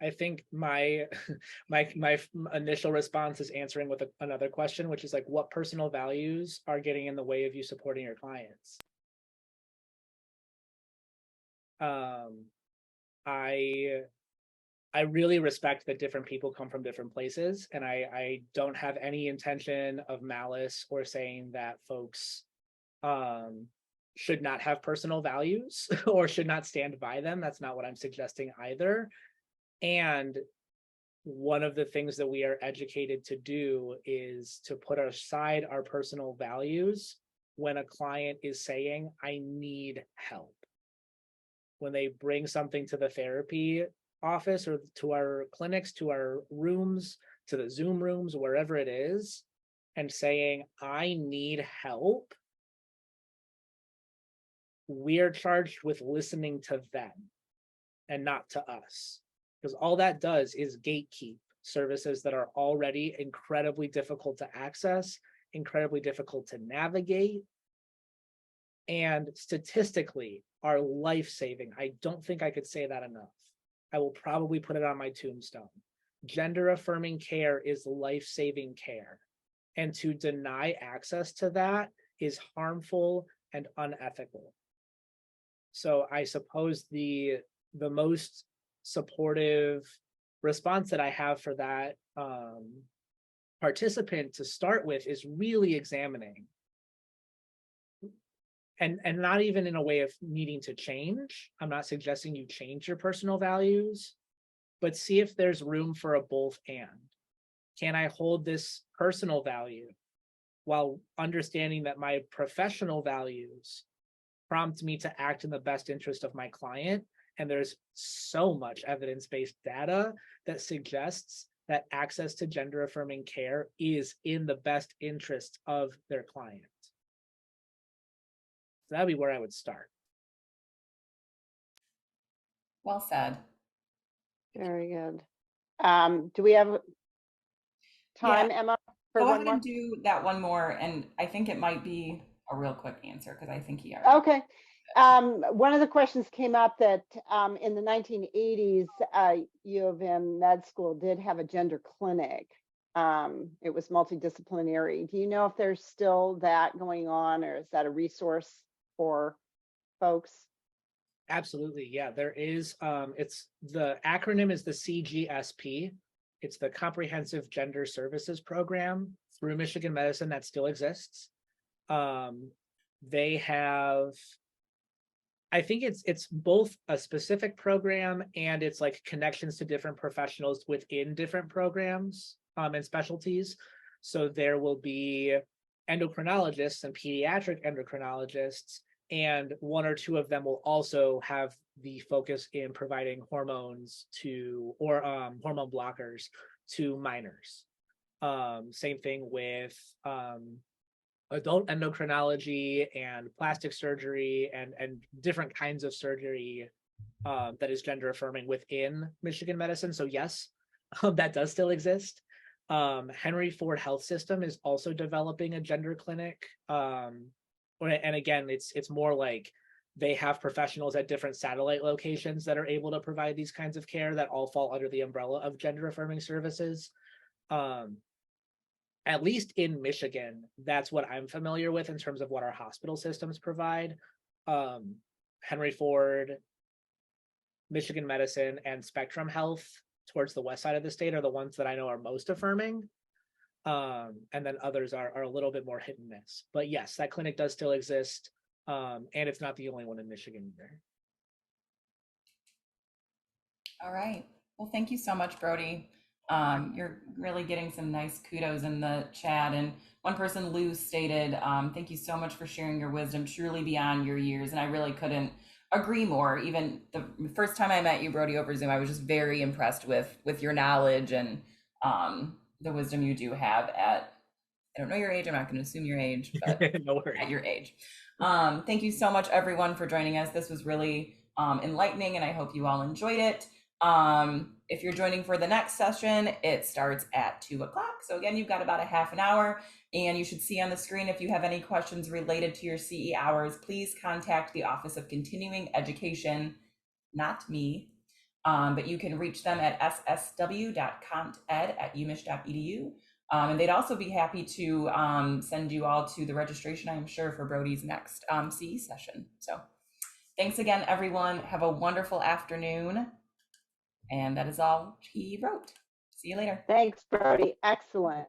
I think my my initial response is answering with another question, which is like, what personal values are getting in the way of you supporting your clients? I I really respect that different people come from different places, and I don't have any intention of malice or saying that folks should not have personal values or should not stand by them. That's not what I'm suggesting either. And one of the things that we are educated to do is to put aside our personal values when a client is saying, I need help. When they bring something to the therapy office or to our clinics, to our rooms, to the Zoom rooms, wherever it is, and saying, I need help, we are charged with listening to them and not to us. Because all that does is gatekeep services that are already incredibly difficult to access, incredibly difficult to navigate, and statistically are life-saving. I don't think I could say that enough. I will probably put it on my tombstone. Gender-affirming care is life-saving care. And to deny access to that is harmful and unethical. So I suppose the most supportive response that I have for that participant to start with is really examining, and not even in a way of needing to change. I'm not suggesting you change your personal values, but see if there's room for a both and. Can I hold this personal value while understanding that my professional values prompt me to act in the best interest of my client? And there's so much evidence-based data that suggests that access to gender-affirming care is in the best interest of their client. So that'd be where I would start. Well said. Very good. Do we have time, Yeah. Emma, for Go one ahead more? and do that one more, and I think it might be a real quick answer because I think he already. Okay. One of the questions came up that in the 1980s, U of M Med School did have a gender clinic. It was multidisciplinary. Do you know if there's still that going on, or is that a resource for folks? Absolutely, yeah, there is. It's the acronym is the CGSP. It's the Comprehensive Gender Services Program through Michigan Medicine that still exists. They have, I think it's both a specific program and it's like connections to different professionals within different programs and specialties. So there will be endocrinologists and pediatric endocrinologists, and one or two of them will also have the focus in providing hormones to, or hormone blockers to minors. Same thing with adult endocrinology and plastic surgery and different kinds of surgery that is gender affirming within Michigan Medicine. So yes, that does still exist. Henry Ford Health System is also developing a gender clinic. And again, it's more like they have professionals at different satellite locations that are able to provide these kinds of care that all fall under the umbrella of gender affirming services. At least in Michigan, that's what I'm familiar with in terms of what our hospital systems provide. Henry Ford, Michigan Medicine, and Spectrum Health towards the west side of the state are the ones that I know are most affirming. And then others are a little bit more hit and miss. But yes, that clinic does still exist. And it's not the only one in Michigan either. All right. Well, thank you so much, Brody. You're really getting some nice kudos in the chat. And one person, Lou, stated, thank you so much for sharing your wisdom, truly beyond your years. And I really couldn't agree more. Even the first time I met you, Brody, over Zoom, I was just very impressed with your knowledge and the wisdom you do have at, I don't know your age, I'm not going to assume your age, but No worries. at your age. Thank you so much, everyone, for joining us. This was really enlightening, and I hope you all enjoyed it. If you're joining for the next session, it starts at 2 o'clock. So again, you've got about a half an hour, and you should see on the screen if you have any questions related to your CE hours, please contact the Office of Continuing Education, not me, but you can reach them at ssw.compted@umich.edu. And they'd also be happy to send you all to the registration, I'm sure, for Brody's next CE session. So thanks again, everyone. Have a wonderful afternoon. And that is all he wrote. See you later. Thanks, Brody. Excellent.